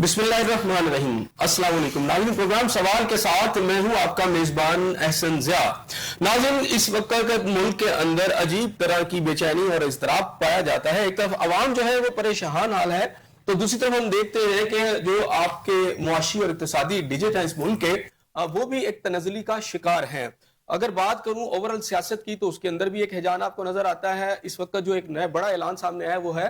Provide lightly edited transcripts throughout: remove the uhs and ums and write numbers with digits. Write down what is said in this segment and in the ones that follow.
بسم اللہ الرحمن الرحیم۔ السلام علیکم ناظرین، پروگرام سوال کے ساتھ میں ہوں آپ کا میزبان احسن ضیاء۔ ناظرین، اس وقت ملک کے اندر عجیب طرح کی بے چینی اور اضطراب پایا جاتا ہے۔ ایک طرف عوام جو ہے وہ پریشان حال ہے، تو دوسری طرف ہم دیکھتے ہیں کہ جو آپ کے معاشی اور اقتصادی ڈیجٹ ہیں اس ملک کے، وہ بھی ایک تنزلی کا شکار ہیں۔ اگر بات کروں اوورال سیاست کی تو اس کے اندر بھی ایک ہیجان آپ کو نظر آتا ہے۔ اس وقت جو ایک نیا بڑا اعلان سامنے آیا وہ ہے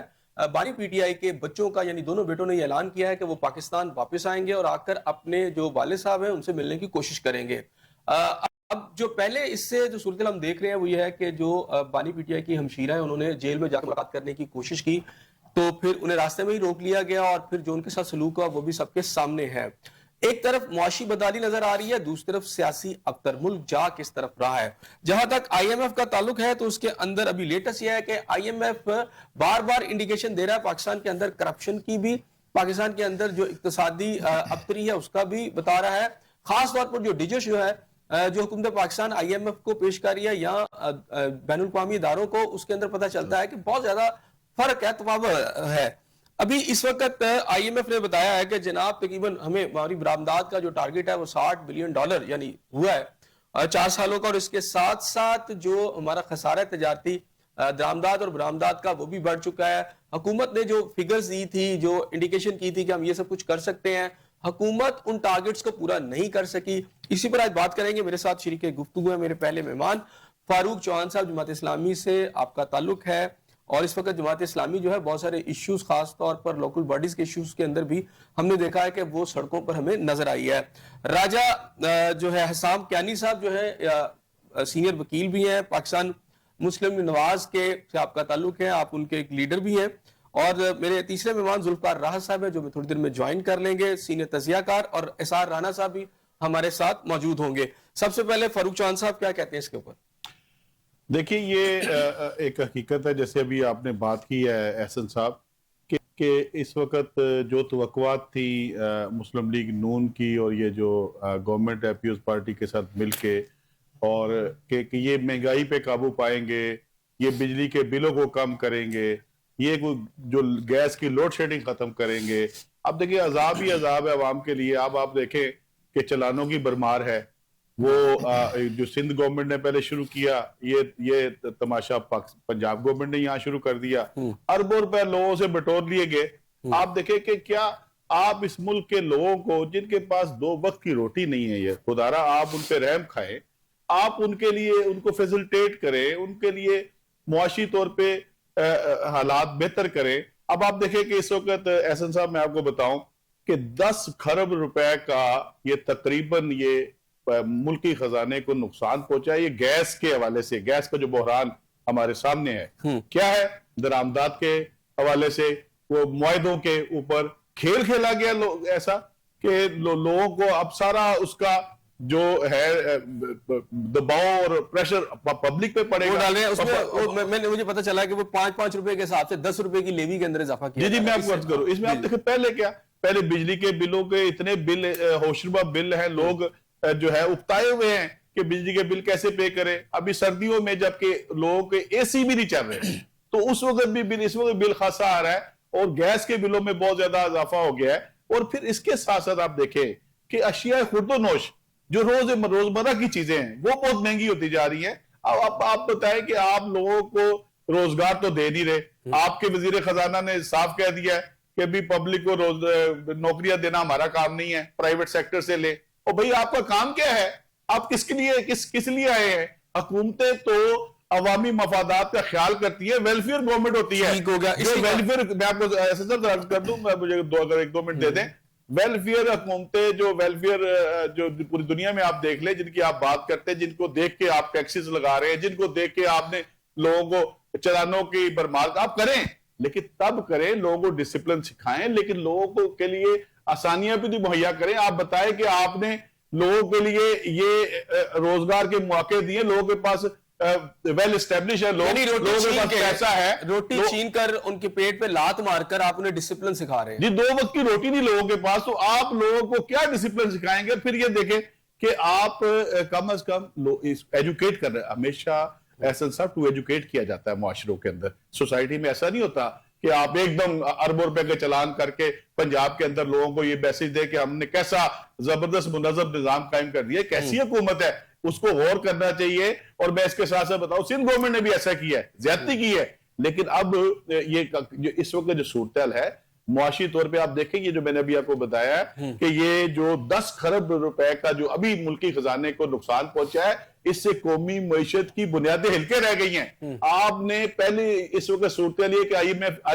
بانی پی ٹی آئی کے بچوں کا، یعنی دونوں بیٹوں نے یہ اعلان کیا ہے کہ وہ پاکستان واپس آئیں گے اور آ کر اپنے جو والد صاحب ہیں ان سے ملنے کی کوشش کریں گے۔ اب جو پہلے اس سے جو صورتحال ہم دیکھ رہے ہیں وہ یہ ہے کہ جو بانی پی ٹی آئی کی ہمشیرہ ہیں انہوں نے جیل میں جا کر ملاقات کرنے کی کوشش کی، تو پھر انہیں راستے میں ہی روک لیا گیا اور پھر جو ان کے ساتھ سلوک ہوا وہ بھی سب کے سامنے ہے۔ ایک طرف معاشی بدحالی نظر آ رہی ہے، دوسری طرف سیاسی ابتر۔ ملک جا کس طرف رہا ہے؟ جہاں تک آئی ایم ایف کا تعلق ہے تو اس کے اندر ابھی لیٹسٹ یہ ہے کہ آئی ایم ایف بار بار انڈیکیشن دے رہا ہے پاکستان کے اندر کرپشن کی بھی، پاکستان کے اندر جو اقتصادی ابتری ہے اس کا بھی بتا رہا ہے۔ خاص طور پر جو ڈیجٹ جو ہے جو حکومت پاکستان آئی ایم ایف کو پیش کر رہی ہے یا بین الاقوامی اداروں کو، اس کے اندر پتہ چلتا ہے کہ بہت زیادہ فرق ہے، تفاوت ہے۔ ابھی اس وقت آئی ایم ایف نے بتایا ہے کہ جناب تقریباً ہمیں ہماری برآمدات کا جو ٹارگٹ ہے وہ $60 بلین یعنی ہوا ہے 4 سالوں کا، اور اس کے ساتھ ساتھ جو ہمارا خسارہ تجارتی درآمدات اور برآمدات کا وہ بھی بڑھ چکا ہے۔ حکومت نے جو فگرز دی تھی، جو انڈیکیشن کی تھی کہ ہم یہ سب کچھ کر سکتے ہیں، حکومت ان ٹارگٹس کو پورا نہیں کر سکی۔ اسی پر آج بات کریں گے۔ میرے ساتھ شریک گفتگو ہے میرے پہلے مہمان فاروق چوہان صاحب، جماعت اسلامی سے آپ کا تعلق ہے، اور اس وقت جماعت اسلامی جو ہے بہت سارے ایشوز، خاص طور پر لوکل باڈیز کے ایشوز کے اندر بھی ہم نے دیکھا ہے کہ وہ سڑکوں پر ہمیں نظر آئی ہے۔ راجہ جو ہے حسام کیانی صاحب جو ہے سینئر وکیل بھی ہیں، پاکستان مسلم نواز کے سے آپ کا تعلق ہے، آپ ان کے ایک لیڈر بھی ہیں، اور میرے تیسرے مہمان ذوالفقار راحت صاحب ہیں جو میں تھوڑی دیر میں جوائن کر لیں گے، سینئر تجزیہ کار، اور اسار رانا صاحب بھی ہمارے ساتھ موجود ہوں گے۔ سب سے پہلے فاروق چوہان صاحب کیا کہتے ہیں اس کے اوپر؟ دیکھیں، یہ ایک حقیقت ہے، جیسے ابھی آپ نے بات کی ہے احسن صاحب، کہ اس وقت جو توقعات تھی مسلم لیگ نون کی اور یہ جو گورنمنٹ ہے پیپلز پارٹی کے ساتھ مل کے، اور کہ یہ مہنگائی پہ قابو پائیں گے، یہ بجلی کے بلوں کو کم کریں گے، یہ جو گیس کی لوڈ شیڈنگ ختم کریں گے۔ اب دیکھیں، عذاب ہی عذاب ہے عوام کے لیے۔ اب آپ دیکھیں کہ چلانوں کی بھرمار ہے۔ وہ جو سندھ گورنمنٹ نے پہلے شروع کیا، یہ تماشا پنجاب گورنمنٹ نے یہاں شروع کر دیا۔ اربوں روپے لوگوں سے بٹور لیے گئے۔ آپ دیکھیں کہ کیا آپ اس ملک کے لوگوں کو، جن کے پاس 2 وقت کی روٹی نہیں ہے، یہ خدارا آپ ان پہ رحم کھائیں، آپ ان کے لیے ان کو فیسلٹیٹ کریں، ان کے لیے معاشی طور پہ حالات بہتر کریں۔ اب آپ دیکھیں کہ اس وقت احسن صاحب میں آپ کو بتاؤں کہ 10 کھرب روپے کا یہ تقریباً یہ ملکی خزانے کو نقصان پہنچا ہے، یہ گیس کے حوالے سے، گیس کا جو بحران ہمارے سامنے ہے۔ کیا ہے؟ درآمدات کے حوالے سے وہ معاہدوں کے اوپر کھیل کھیلا گیا ایسا کہ لوگوں کو اب سارا اس کا جو ہے دباؤ اور پریشر پبلک پہ پڑے گا۔ مجھے پتا چلا کہ وہ 5 روپے کے حساب سے 10 روپے کی لیوی کے اندر اضافہ کیا۔ جی میں آپ کو عرض کروں، اس میں آپ دیکھیں پہلے کیا، پہلے بجلی کے بلوں کے اتنے بل ہوشربا بل ہیں، لوگ جو ہے اکتائے ہوئے ہیں کہ بجلی کے بل کیسے پے کریں۔ ابھی سردیوں میں جبکہ لوگوں کے اے سی بھی نہیں چل رہے، تو اس وقت بھی بل، اس وقت بل خاصا آ رہا ہے، اور گیس کے بلوں میں بہت زیادہ اضافہ ہو گیا ہے۔ اور پھر اس کے ساتھ ساتھ آپ دیکھیں کہ اشیاء خورد و نوش جو روزمرہ کی چیزیں ہیں وہ بہت مہنگی ہوتی جا رہی ہیں۔ اب آپ بتائیں کہ آپ لوگوں کو روزگار تو دے نہیں رہے۔ آپ کے وزیر خزانہ نے صاف کہہ دیا ہے کہ بھی پبلک کو نوکریاں دینا ہمارا کام نہیں ہے، پرائیویٹ سیکٹر سے لے۔ اور بھئی آپ کا کام کیا ہے؟ آپ کس لیے آئے ہیں؟ حکومتیں تو عوامی مفادات کا خیال کرتی ہے، ویلفیئر گورنمنٹ ہوتی ہے۔ جو ویلفیئر، میں آپ کو ایسا درج کر دوں، مجھے اگر 1-2 منٹ دے دیں۔ ویلفیئر حکومتیں جو ویلفیئر جو پوری دنیا میں آپ دیکھ لیں، جن کی آپ بات کرتے ہیں، جن کو دیکھ کے آپ ٹیکسز لگا رہے ہیں، جن کو دیکھ کے آپ نے لوگوں کو چلانوں کی بھرمار، آپ کریں، لیکن تب کریں، لوگوں کو ڈسپلن سکھائیں، لیکن لوگوں کو کے لیے آسانیاں بھی مہیا کریں۔ آپ بتائیں کہ آپ نے لوگوں کے لیے یہ روزگار کے مواقع دیے، لوگوں کے پاس ویل اسٹیبلش ہے، لوگوں کے پاس پیسہ ہے، روٹی چھین کر ان کے پیٹ پہ لات مار کر آپ انہیں ڈسپلن سکھا رہے ہیں۔ جی 2 وقت کی روٹی نہیں لوگوں کے پاس، تو آپ لوگوں کو کیا ڈسپلن سکھائیں گے؟ پھر یہ دیکھیں کہ آپ کم از کم ایجوکیٹ کر رہے ہیں۔ ہمیشہ احسن صاحب ٹو ایجوکیٹ کیا جاتا ہے معاشروں کے اندر، سوسائٹی میں ایسا نہیں ہوتا کہ آپ ایک دم اربوں روپے کا چلان کر کے پنجاب کے اندر لوگوں کو یہ میسج دے کہ ہم نے کیسا زبردست منظم نظام قائم کر دیا. کیسی حکومت ہے, اس کو غور کرنا چاہیے. اور میں اس کے ساتھ ساتھ بتاؤں, سندھ گورنمنٹ نے بھی ایسا کیا ہے, زیادتی کی ہے. لیکن اب یہ جو اس وقت جو صورتحال ہے معاشی طور پہ آپ دیکھیں, یہ جو میں نے ابھی آپ کو بتایا ہے کہ یہ جو 10 خرب روپے کا جو ابھی ملکی خزانے کو نقصان پہنچا ہے, اس سے قومی معیشت کی بنیادیں ہلکے رہ گئی ہیں. آپ نے پہلے اس وقت صورتحال یہ کہ آئی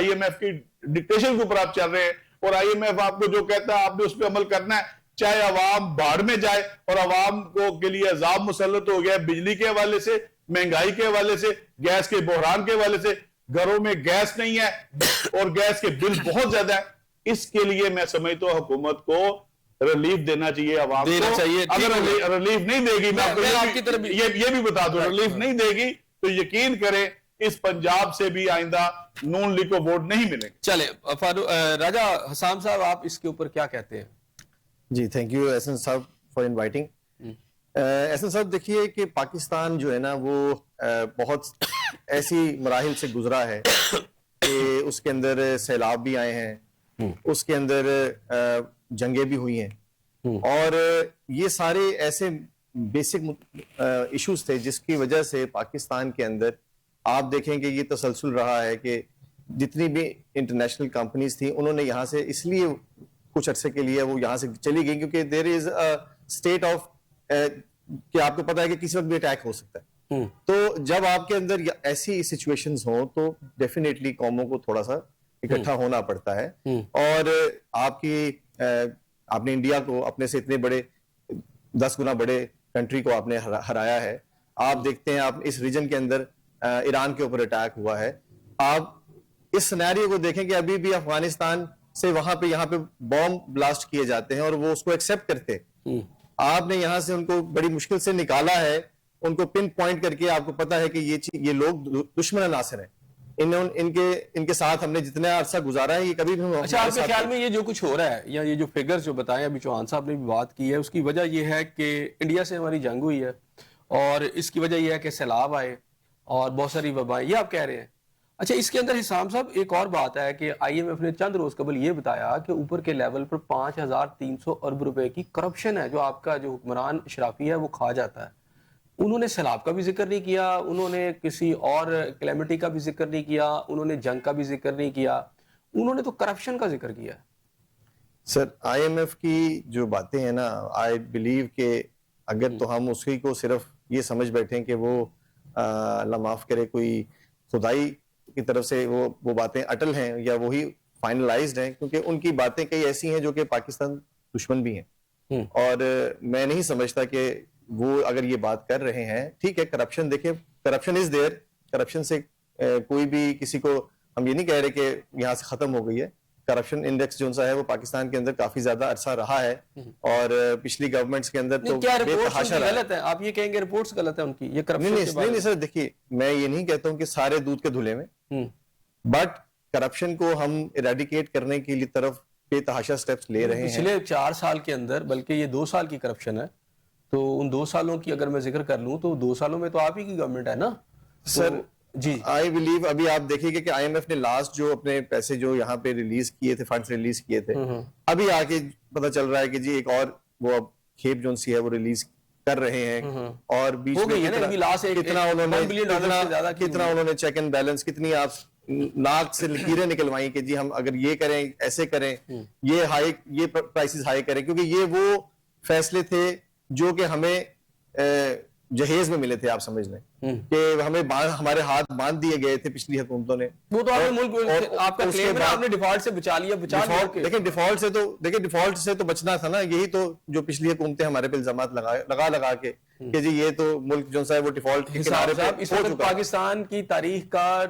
ایم ایف کی ڈکٹیشن کے اوپر آپ چل رہے ہیں, اور آئی ایم ایف آپ کو جو کہتا ہے آپ نے اس پہ عمل کرنا ہے, چاہے عوام بھاڑ میں جائے. اور عوام کو کے لیے عذاب مسلط ہو گیا بجلی کے حوالے سے, مہنگائی کے حوالے سے, گیس کے بحران کے حوالے سے. گھروں میں گیس نہیں ہے اور گیس کے بل بہت زیادہ ہے. اس کے لیے میں سمجھتا ہوں حکومت کو ریلیف دینا چاہیے عوام کو. اگر ریلیف نہیں دے گی, میں آپ کو یہ بھی بتا دوں, ریلیف نہیں دے گی تو یقین کریں اس پنجاب سے بھی آئندہ نون لیگ کو ووٹ نہیں ملیں گے. چلے راجہ حسام صاحب, آپ اس کے اوپر کیا کہتے ہیں؟ جی تھینک یو احسن صاحب فار انوائٹنگ. احسن صاحب دیکھیے کہ پاکستان جو ہے نا وہ بہت ایسی مراحل سے گزرا ہے کہ اس کے اندر سیلاب بھی آئے ہیں, اس کے اندر جنگیں بھی ہوئی ہیں, اور یہ سارے ایسے بیسک ایشوز تھے جس کی وجہ سے پاکستان کے اندر آپ دیکھیں کہ یہ تسلسل رہا ہے کہ جتنی بھی انٹرنیشنل کمپنیز تھیں انہوں نے یہاں سے اس لیے کچھ عرصے کے لیے وہ یہاں سے چلی گئی کیونکہ دیر از اسٹیٹ آف کہ آپ کو پتا ہے کہ کسی وقت بھی اٹیک ہو سکتا ہے. تو جب آپ کے اندر ایسی سچویشنز ہوں تو ڈیفینیٹلی قوموں کو تھوڑا سا اکٹھا ہونا پڑتا ہے. اور آپ نے انڈیا کو اپنے سے اتنے بڑے 10 گنا بڑے کنٹری کو آپ نے ہرایا ہے. آپ دیکھتے ہیں آپ اس ریجن کے اندر ایران کے اوپر اٹیک ہوا ہے. آپ اس سینیریو کو دیکھیں کہ ابھی بھی افغانستان سے وہاں پہ یہاں پہ بوم بلاسٹ کیے جاتے ہیں اور وہ اس کو ایکسیپٹ کرتے. آپ نے یہاں سے ان کو بڑی مشکل سے نکالا ہے, ان کو پن پوائنٹ کر کے آپ کو پتا ہے کہ یہ لوگ دشمن عناصر ہیں. ان کے ساتھ ہم نے جتنا عرصہ گزارا ہے یہ کبھی بھی. اچھا, آپ کے خیال میں یہ جو کچھ ہو رہا ہے یا یہ جو فگرز جو بتائیں ابھی چوہان صاحب نے بھی بات کی ہے, اس کی وجہ یہ ہے کہ انڈیا سے ہماری جنگ ہوئی ہے, اور اس کی وجہ یہ ہے کہ سیلاب آئے اور بہت ساری وبائیں, یہ آپ کہہ رہے ہیں؟ اچھا, اس کے اندر حسام صاحب ایک اور بات ہے کہ آئی ایم ایف نے چند روز قبل یہ بتایا کہ اوپر کے لیول پر 5300 ارب روپے کی کرپشن ہے جو آپ کا جو حکمران اشرافی ہے وہ کھا جاتا ہے. انہوں نے سیلاب کا بھی ذکر نہیں کیا, انہوں نے کسی اور کلیمٹی کا بھی ذکر نہیں کیا, انہوں نے جنگ کا بھی ذکر نہیں کیا, انہوں نے تو کرپشن کا ذکر کیا ہے. سر آئی ایم ایف کی جو باتیں ہیں نا, آئی بلیو کہ اگر تو ہم اسی کو صرف یہ سمجھ بیٹھیں کہ وہ اللہ معاف کرے کوئی خدائی کی طرف سے وہ باتیں اٹل ہیں یا وہی فائنلائزڈ ہیں, کیونکہ ان کی باتیں کئی ایسی ہیں جو کہ پاکستان دشمن بھی ہیں. اور میں نہیں سمجھتا کہ وہ اگر یہ بات کر رہے ہیں, ٹھیک ہے کرپشن دیکھیں, کرپشن از دیئر, کرپشن سے کوئی بھی کسی کو ہم یہ نہیں کہہ رہے کہ یہاں سے ختم ہو گئی ہے. کرپشن انڈیکس جو ہے وہ پاکستان کے اندر کافی زیادہ عرصہ رہا ہے, اور پچھلی گورنمنٹس کے اندر تو بے تحاشا غلط ہے. آپ یہ کہیں گے رپورٹس غلط ہیں ان کی, یہ کرپشن نہیں سر, دیکھیے میں یہ نہیں کہتا ہوں کہ سارے دودھ کے دھلے میں, بٹ کرپشن کو ہم ایریڈیکیٹ کرنے کے لیے طرف بے تحاشا سٹیپس لے رہے ہیں. پچھلے 4 سال کے اندر, بلکہ یہ 2 سال کی کرپشن ہے, تو ان 2 سالوں کی اگر میں ذکر کر لوں تو 2 سالوں میں تو آپ ہی کی گورنمنٹ ہے نا سر. جی آئی بلیو ابھی آپ دیکھیں گے کہ آئی ایم ایف نے لاسٹ جو اپنے پیسے جو یہاں پہ ریلیز کیے تھے, فنڈز ریلیز کیے تھے, ابھی آ کے پتہ چل رہا ہے کہ جی ایک اور وہ اب کھیپ جون سی ہے وہ ریلیز کر رہے ہیں. اور بیچ میں کتنا انہوں نے چیک اینڈ بیلنس, کتنی آپ ناک سے لکیریں نکلوائیں کہ جی ہم اگر یہ کریں, ایسے کریں, یہ پرائسز ہائی کریں, کیونکہ یہ وہ فیصلے تھے جو کہ ہمیں جہیز میں ملے تھے. آپ سمجھ لیں کہ ہمیں ہمارے ہاتھ باندھ دیے گئے تھے پچھلی حکومتوں نے. وہ تو آپ نے ملک, آپ کا کلیم ہے آپ نے ڈیفالٹ سے بچا لیا. دیکھیں ڈیفالٹ سے تو بچنا تھا نا, یہی تو جو پچھلی حکومتیں ہمارے پہ الزامات لگا کے کہ جی یہ تو ملک جو ہے وہ ڈیفالٹ کے کنارے پہ ہو چکا ہے. پاکستان کی تاریخ کا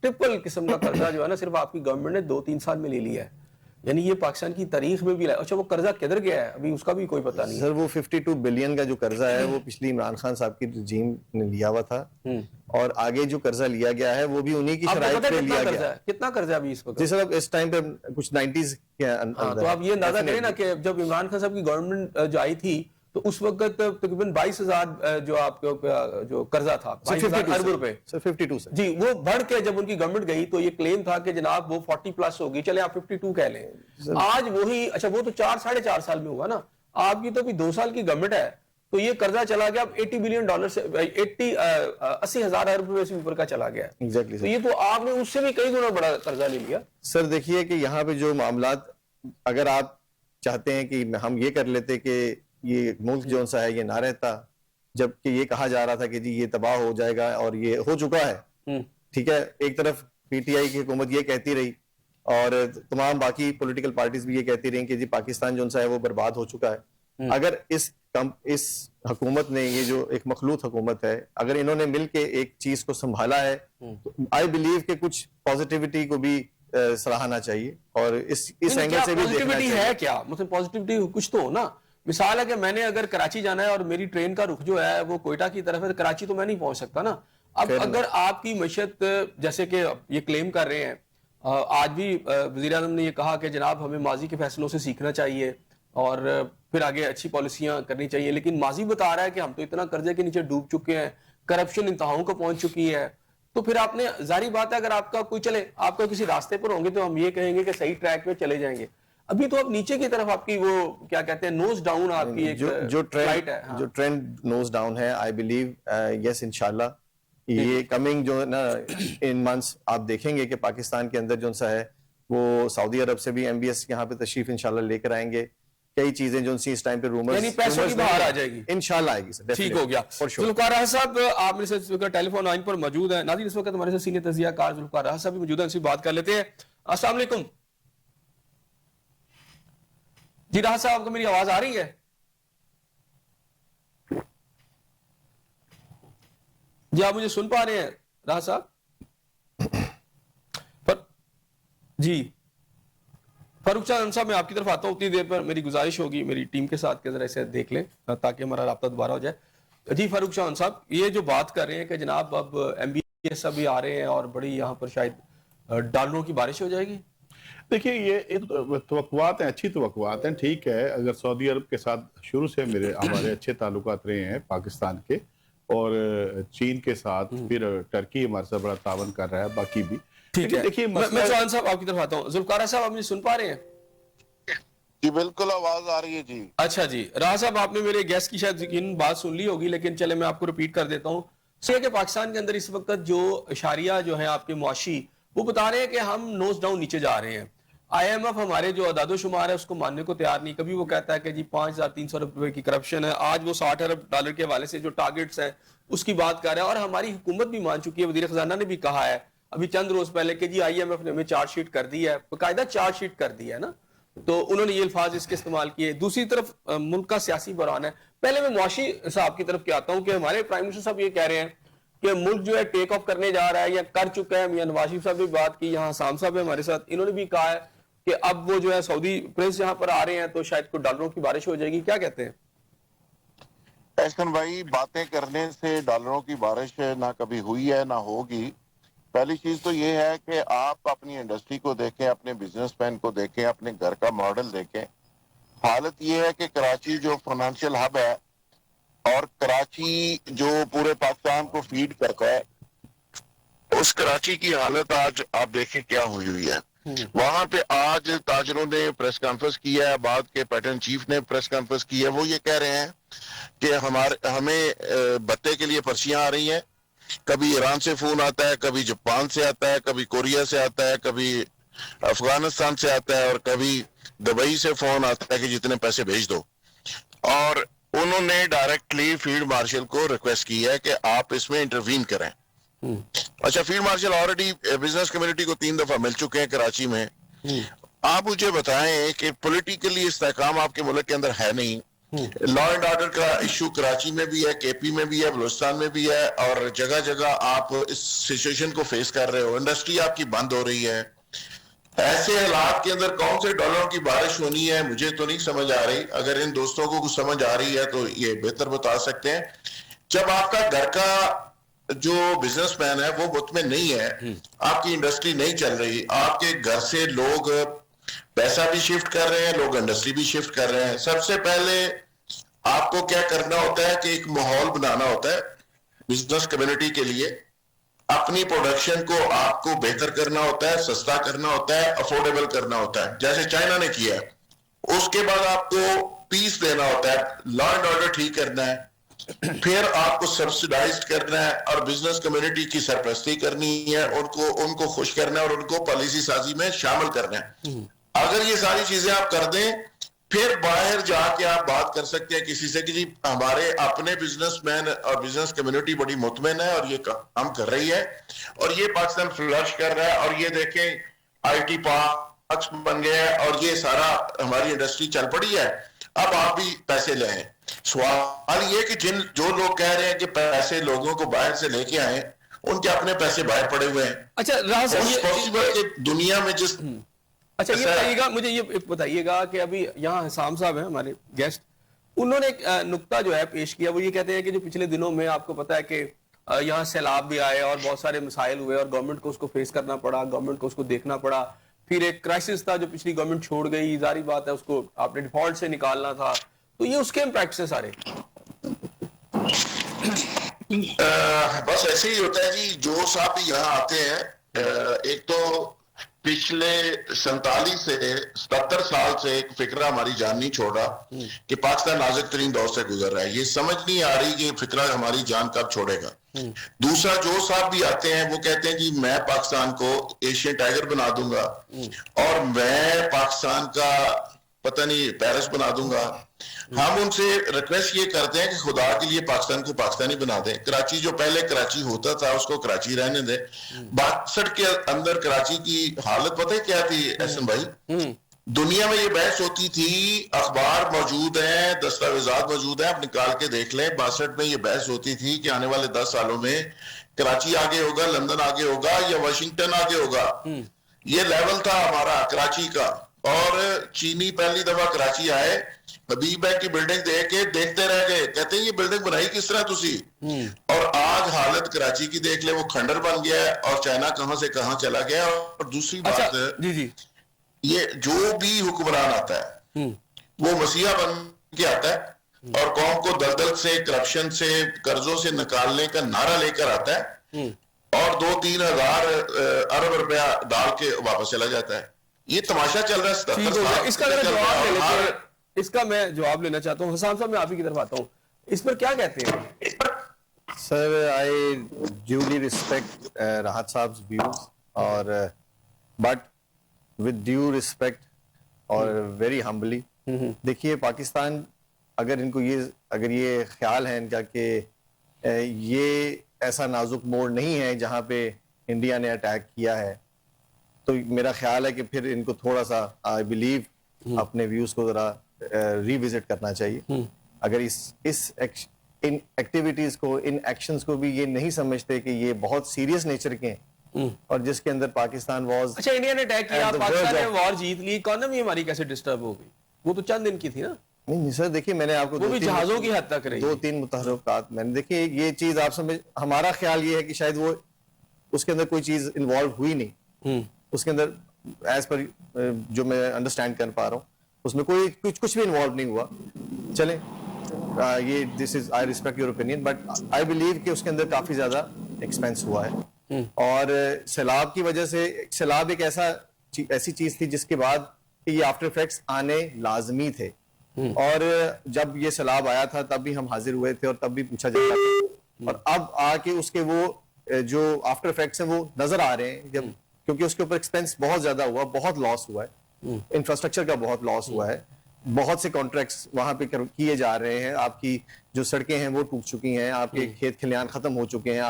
ٹرپل قسم کا قرضہ جو ہے نا صرف آپ کی گورنمنٹ نے 2-3 سال میں لے لیا ہے. یعنی یہ پاکستان کی تاریخ میں بھی. اچھا, وہ قرضہ کدھر گیا ہے ابھی, اس کا بھی کوئی پتہ نہیں سر. وہ 52 بلین کا جو قرضہ ہے وہ پچھلی عمران خان صاحب کی رجیم نے لیا ہوا تھا, اور آگے جو قرضہ لیا گیا ہے وہ بھی انہی کی شرائط پہ لیا گیا ہے. کتنا قرضہ ابھی اس وقت؟ جی سر اس ٹائم پہ کچھ 90s کے اندر. تو آپ یہ اندازہ کریں نا کہ جب عمران خان صاحب کی گورنمنٹ جو آئی تھی تو اس وقت تقریباً 22,000 جو آپ کا جو قرضہ تھا 22,000 ارب روپے 52 سے جی، وہ بڑھ کے جب ان کی گورنمنٹ گئی تو یہ کلیم تھا کہ جناب وہ 40 پلس ہوگی، چلے آپ 52 کہہ لیں. آج وہی، اچھا وہ تو 4-4.5 سال میں ہوگا نا، آپ کی تو ابھی 2 سال کی گورنمنٹ ہے تو یہ قرضہ چلا گیا اب $80 بلین سے 80,000 ارب روپے سے اوپر کا چلا گیا. ایگزیکٹلی تو یہ تو آپ نے اس سے بھی کئی گنا بڑا قرضہ لے لیا. سر. دیکھیے کہ یہاں پہ جو معاملات، اگر آپ چاہتے ہیں کہ ہم یہ کر لیتے کہ یہ ملک جو سا ہے یہ نہ رہتا، جبکہ یہ کہا جا رہا تھا کہ جی یہ تباہ ہو جائے گا اور یہ ہو چکا ہے. ٹھیک ہے، ایک طرف پی ٹی آئی کی حکومت یہ کہتی رہی اور تمام باقی پولیٹیکل پارٹیز بھی یہ کہتی رہی کہ جی پاکستان جو سا ہے وہ برباد ہو چکا ہے. اگر اس حکومت نے، یہ جو ایک مخلوط حکومت ہے، اگر انہوں نے مل کے ایک چیز کو سنبھالا ہے، آئی بلیو کہ کچھ پازیٹیوٹی کو بھی سراہنا چاہیے اور اس اینگل سے بھی دیکھنا چاہیے. ہے کیا مطلب پازیٹیوٹی کچھ تو ہو نا. مثال ہے کہ میں نے اگر کراچی جانا ہے اور میری ٹرین کا رخ جو ہے وہ کوئٹہ کی طرف ہے، تو کراچی تو میں نہیں پہنچ سکتا نا. اب اگر آپ کی معیشت جیسے کہ یہ کلیم کر رہے ہیں، آج بھی وزیر اعظم نے یہ کہا کہ جناب ہمیں ماضی کے فیصلوں سے سیکھنا چاہیے اور پھر آگے اچھی پالیسیاں کرنی چاہیے، لیکن ماضی بتا رہا ہے کہ ہم تو اتنا قرضے کے نیچے ڈوب چکے ہیں، کرپشن انتہاؤں کو پہنچ چکی ہے. تو پھر آپ نے ظاہری بات ہے اگر آپ کا کوئی چلے آپ کا کسی راستے پر ہوں گے تو ہم یہ کہیں گے کہ صحیح ٹریک پہ چلے جائیں گے. ابھی تو اب نیچے کی طرف آپ کی وہ کیا کہتے ہیں نوز ڈاؤن آپ کی ایک فلائٹ ہے. جو ٹرینڈ نوز ڈاؤن ہے، آئی بلیو یس انشاءاللہ یہ کمنگ جو نا ان منتھس آپ دیکھیں گے کہ پاکستان کے اندر جو سا ہے وہ سعودی عرب سے بھی MBS یہاں پہ تشریف انشاءاللہ لے کر آئیں گے. کئی چیزیں جو اس ٹائم پہ رومرز، یعنی پیسوں کی بہار آ جائے گی انشاءاللہ آئے گی سر. ٹھیک ہو گیا. ذوالفقار راحت صاحب آپ میرے سے اس وقت ٹیلی فون لائن پر موجود ہیں. ناظرین اس وقت ہمارے سے سینئر تجزیہ کار ذوالفقار راحت صاحب بھی موجود ہیں، ان سے بات کر لیتے ہیں. السلام علیکم جی. راحت صاحب آپ کو میری آواز آ رہی ہے؟ جی آپ مجھے سن پا رہے ہیں راحت صاحب؟ جی فاروق چاند صاحب میں آپ کی طرف آتا ہوں، اتنی دیر پر میری گزارش ہوگی میری ٹیم کے ساتھ کہ ذرا اسے دیکھ لیں تاکہ ہمارا رابطہ دوبارہ ہو جائے. جی فاروق چاند صاحب یہ جو بات کر رہے ہیں کہ جناب اب MBS ابھی آ رہے ہیں اور بڑی یہاں پر شاید ڈالروں کی بارش ہو جائے گی. دیکھیے یہ توقعات ہیں، اچھی توقعات ہیں. ٹھیک ہے، اگر سعودی عرب کے ساتھ شروع سے ہمارے اچھے تعلقات رہے ہیں پاکستان کے، اور چین کے ساتھ، پھر ٹرکی ہمارے ساتھ بڑا تعاون کر رہا ہے، باقی بھی ٹھیک ہے. دیکھیے میں چوہان صاحب آپ کی طرف آتا ہوں. ذوالفقار صاحب آپ مجھے سن پا رہے ہیں؟ جی بالکل آواز آ رہی ہے. جی اچھا جی. راحت صاحب آپ نے میرے گیسٹ کی شاید یقین بات سن لی ہوگی، لیکن چلے میں آپ کو ریپیٹ کر دیتا ہوں. کہ پاکستان کے اندر اس وقت جو اشاریہ جو ہیں آپ کے معاشی وہ بتا رہے ہیں کہ ہم نوز ڈاؤن نیچے جا رہے ہیں. IMF ہمارے جو اعداد و شمار ہے اس کو ماننے کو تیار نہیں. کبھی وہ کہتا ہے کہ جی 5,300 ارب روپے کی کرپشن ہے، آج وہ 60 ارب ڈالر کے حوالے سے جو ٹارگٹس ہیں اس کی بات کر رہا ہے. اور ہماری حکومت بھی مان چکی ہے، وزیر خزانہ نے بھی کہا ہے ابھی چند روز پہلے کہ جی IMF نے ہمیں چارج شیٹ کر دی ہے، باقاعدہ چارج شیٹ کر دی ہے نا. تو انہوں نے یہ الفاظ اس کے استعمال کیے. دوسری طرف ملک کا سیاسی بحران ہے. پہلے میں معاشی صاحب کی طرف کے آتا ہوں کہ ہمارے پرائم منسٹر صاحب یہ کہہ رہے ہیں کہ ملک جو ہے ٹیک آف کرنے جا رہا ہے یا کر چکا ہے. میاں نواز شریف صاحب بھی بات کی، یہاں حسام صاحب ہے ہمارے ساتھ، انہوں نے بھی کہا ہے کہ اب وہ جو ہے سعودی پرنس یہاں پر آ رہے ہیں تو شاید کوئی ڈالروں کی بارش ہو جائے گی. کیا کہتے ہیں احسن بھائی؟ باتیں کرنے سے ڈالروں کی بارش نہ کبھی ہوئی ہے نہ ہوگی. پہلی چیز تو یہ ہے کہ آپ اپنی انڈسٹری کو دیکھیں، اپنے بزنس مین کو دیکھیں، اپنے گھر کا ماڈل دیکھیں. حالت یہ ہے کہ کراچی جو فائنانشیل ہب ہے اور کراچی جو پورے پاکستان کو فیڈ کرتا ہے، اس کراچی کی حالت آج آپ دیکھیں کیا ہوئی ہے. وہاں پہ آج تاجروں نے پریس کانفرنس کی ہے، بعد کے پیٹرن چیف نے پریس کانفرنس کی ہے. وہ یہ کہہ رہے ہیں کہ ہمیں بتے کے لیے پرچیاں آ رہی ہیں. کبھی ایران سے فون آتا ہے، کبھی جاپان سے آتا ہے، کبھی کوریا سے آتا ہے، کبھی افغانستان سے آتا ہے، اور کبھی دبئی سے فون آتا ہے کہ جتنے پیسے بھیج دو. اور انہوں نے ڈائریکٹلی فیلڈ مارشل کو ریکویسٹ کی ہے کہ آپ اس میں انٹروین کریں. اچھا، field marshal already business community کو 3 دفعہ مل چکے ہیں کراچی میں. آپ مجھے بتائیں کہ پولیٹیکلی استحکام آپ کے ملک کے اندر ہے نہیں. لا اینڈ آرڈر کا ایشو کراچی میں بھی ہے، KP میں بھی ہے، بلوچستان میں بھی ہے، اور جگہ جگہ آپ اس سچویشن کو فیس کر رہے ہو. انڈسٹری آپ کی بند ہو رہی ہے. ایسے حالات کے اندر کون سے ڈالروں کی بارش ہونی ہے مجھے تو نہیں سمجھ آ رہی. اگر ان دوستوں کو کچھ سمجھ آ رہی ہے تو یہ بہتر بتا سکتے ہیں. جب آپ کا گھر کا جو بزنس مین ہے وہ مطمئن نہیں ہے، آپ کی انڈسٹری نہیں چل رہی، آپ کے گھر سے لوگ پیسہ بھی شفٹ کر رہے ہیں، لوگ انڈسٹری بھی شفٹ کر رہے ہیں. سب سے پہلے آپ کو کیا کرنا ہوتا ہے کہ ایک ماحول بنانا ہوتا ہے بزنس کمیونٹی کے لیے. اپنی پروڈکشن کو آپ کو بہتر کرنا ہوتا ہے, سستا کرنا ہوتا ہے, افورڈیبل کرنا ہوتا ہے, جیسے چائنا نے کیا ہے. اس کے بعد آپ کو پیس دینا ہوتا ہے, لا اینڈ آرڈر ٹھیک کرنا ہے, پھر آپ کو سبسیڈائز کرنا ہے اور بزنس کمیونٹی کی سرپرستی کرنی ہے, ان کو خوش کرنا ہے اور ان کو پالیسی سازی میں شامل کرنا ہے. اگر یہ ساری چیزیں آپ کر دیں, پھر باہر جا کے آپ بات کر سکتے ہیں کسی سے کہ جی ہمارے اپنے بزنس مین اور بزنس کمیونٹی بڑی مطمئن ہے اور یہ کام کر رہی ہے اور یہ پاکستان فلرش کر رہا ہے, اور یہ دیکھیں آئی ٹی پارکس بن گئے ہیں اور یہ سارا ہماری انڈسٹری چل پڑی ہے, اب آپ بھی پیسے لیں. سوال یہ کہ جو لوگ کہہ رہے ہیں کہ پیسے لوگوں کو باہر سے لے کے آئیں, ان کے اپنے پیسے باہر پڑے ہوئے ہیں. اچھا راہ صاحب, پاسبل کہ دنیا میں جس اچھا یہ بتائیے گا, مجھے یہ بتائیے گا کہ ابھی یہاں حسام صاحب ہیں ہمارے گیسٹ, انہوں نے ایک نقطہ جو ہے پیش کیا, وہ یہ کہتے ہیں کہ جو پچھلے دنوں میں آپ کو پتا ہے کہ یہاں سیلاب بھی آئے اور بہت سارے مسائل ہوئے اور گورنمنٹ کو اس کو فیس کرنا پڑا, گورنمنٹ کو اس کو دیکھنا پڑا. پھر ایک کرائسس تھا جو پچھلی گورنمنٹ چھوڑ گئی, ظاہری بات ہے اس کو آپ نے ڈیفالٹ سے نکالنا تھا, تو یہ اس کے امپیکٹس ہیں سارے. بس ایسے ہی ہوتا ہے جی. جو صاحب بھی یہاں آتے ہیں, ایک تو پچھلے 47 سے 77 سال سے ایک فکرہ ہماری جان نہیں چھوڑ رہا کہ پاکستان نازک ترین دور سے گزر رہا ہے. یہ سمجھ نہیں آ رہی کہ فکرہ ہماری جان کب چھوڑے گا. دوسرا, جو صاحب بھی آتے ہیں وہ کہتے ہیں کہ میں پاکستان کو ایشین ٹائگر بنا دوں گا اور میں پاکستان کا پتہ نہیں پیرس بنا دوں گا. ہم ان سے ریکویسٹ یہ کرتے ہیں کہ خدا کے لیے پاکستان کو پاکستانی بنا دیں. کراچی جو پہلے کراچی ہوتا تھا اس کو کراچی رہنے دیں. 62 کے اندر کراچی کی حالت پتہ ہے کیا تھی احسن بھائی؟ دنیا میں یہ بحث ہوتی تھی, اخبار موجود ہیں, دستاویزات موجود ہیں, آپ نکال کے دیکھ لیں. 62 میں یہ بحث ہوتی تھی کہ آنے والے 10 سالوں میں کراچی آگے ہوگا, لندن آگے ہوگا یا واشنگٹن آگے ہوگا. یہ لیول تھا ہمارا کراچی کا. اور چینی پہلی دفعہ کراچی آئے, حبیب بینک کی بلڈنگ دیکھ کے دیکھتے رہ گئے, کہتے ہیں یہ بلڈنگ بنائی کس طرح تسی. اور آج حالت کراچی کی دیکھ لے, وہ کھنڈر بن گیا ہے اور چائنا کہاں سے کہاں چلا گیا. اور دوسری بات جی یہ جو بھی حکمران آتا ہے وہ مسیحا بن کے آتا ہے اور قوم کو دلدل سے, کرپشن سے, قرضوں سے نکالنے کا نعرہ لے کر آتا ہے اور 2-3 ہزار ارب روپیہ ڈال کے واپس چلا جاتا ہے. یہ تماشا چل رہا ہے. اس کا اگر جواب لے لیتے ہیں, اس کا میں جواب لینا چاہتا ہوں. حسام صاحب میں آپ ہی کی طرف آتا ہوں, اس پر کیا کہتے ہیں؟ سر آئی ڈیولی ریسپیکٹ راحت صاحب ویوز, اور بٹ ود ڈیو ریسپیکٹ اور ویری ہمبلی, دیکھیے پاکستان اگر یہ خیال ہے ان کا کہ یہ ایسا نازک موڑ نہیں ہے جہاں پہ انڈیا نے اٹیک کیا ہے, تو میرا خیال ہے کہ پھر ان کو تھوڑا سا آئی بلیو اپنے ویوز کو ذرا ری وزٹ کرنا چاہیے. اگر ان ایکٹیویٹیز کو, ان ایکشنز کو بھی یہ نہیں سمجھتے کہ یہ بہت سیریس نیچر کے ہیں اور جس کے اندر پاکستان واز, اچھا انڈیا نے اٹیک کیا, پاکستان نے وار جیت لی, اکانومی ہماری کیسے ڈسٹرب ہو گئی؟ وہ تو چند دن کی تھی نا. نہیں سر, دیکھیے میں نے آپ کو وہ بھی جہازوں کی حد تک رہی, 2-3 متحرکات میں نے دیکھیے. یہ چیز آپ سمجھ, ہمارا خیال یہ ہے کہ شاید وہ اس کے اندر کوئی چیز انوالو ہوئی نہیں. اس کے اندر ایز پر جو میں انڈرسٹینڈ کر پا رہا ہوں اس میں کوئی کچھ بھی انوالو نہیں ہوا. چلیں یہ this is, I respect your opinion, but I believe کہ اس کے اندر کافی زیادہ ایکسپینس ہوا ہے. اور سیلاب کی وجہ سے, سیلاب ایک ایسی چیز تھی جس کے بعد یہ آفٹر افیکٹس آنے لازمی تھے, اور جب یہ سیلاب آیا تھا تب بھی ہم حاضر ہوئے تھے اور تب بھی پوچھا جاتا تھا, اور اب آ کے اس کے وہ جو آفٹر افیکٹس ہیں وہ نظر آ رہے ہیں, جب کیونکہ اس کے اوپر ایکسپینس بہت زیادہ ہوا, بہت لاس ہوا ہے, انفراسٹرکچر کا بہت لاس ہوا ہے, بہت سے کانٹریکٹس وہاں پہ کیے جا رہے ہیں, آپ کی جو سڑکیں ہیں وہ ٹوٹ چکی ہیں, آپ کے کھیت کھلیان ختم ہو چکے ہیں,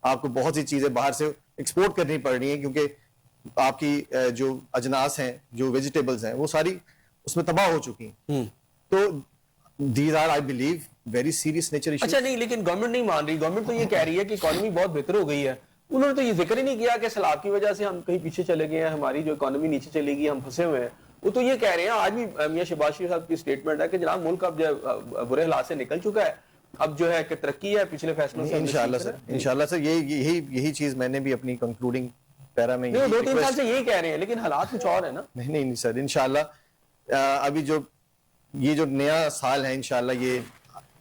آپ کو بہت سی چیزیں باہر سے ایکسپورٹ کرنی پڑ رہی ہیں کیونکہ آپ کی جو اجناس ہیں, جو ویجیٹیبلز ہیں, وہ ساری اس میں تباہ ہو چکی ہیں. تو these are I believe very serious nature issues. اچھا نہیں, لیکن گورنمنٹ نہیں مان رہی. گورنمنٹ تو یہ کہہ رہی ہے کہ اکانومی بہت بہتر ہو گئی ہے. انہوں نے تو یہ ذکر ہی نہیں کیا کہ سیلاب کی وجہ سے ہم کہیں پیچھے چلے گئے ہیں, ہماری جو اکانومی نیچے چلے گی, ہم پھنسے ہوئے ہیں. وہ تو یہ کہہ رہے ہیں, آج بھی میاں شہباز شریف صاحب کی اسٹیٹمنٹ ہے کہ جناب ملک اب جو برے حالات سے نکل چکا ہے, اب جو ہے کہ ترقی ہے پچھلے فیصلوں سے. انشاءاللہ سر یہی چیز میں نے بھی اپنی کنکلوڈنگ پیرا میں 2-3 سال سے یہی کہہ رہے ہیں, لیکن حالات کچھ اور ہیں نا. نہیں سر, انشاءاللہ ابھی جو یہ جو نیا سال ہے انشاءاللہ یہ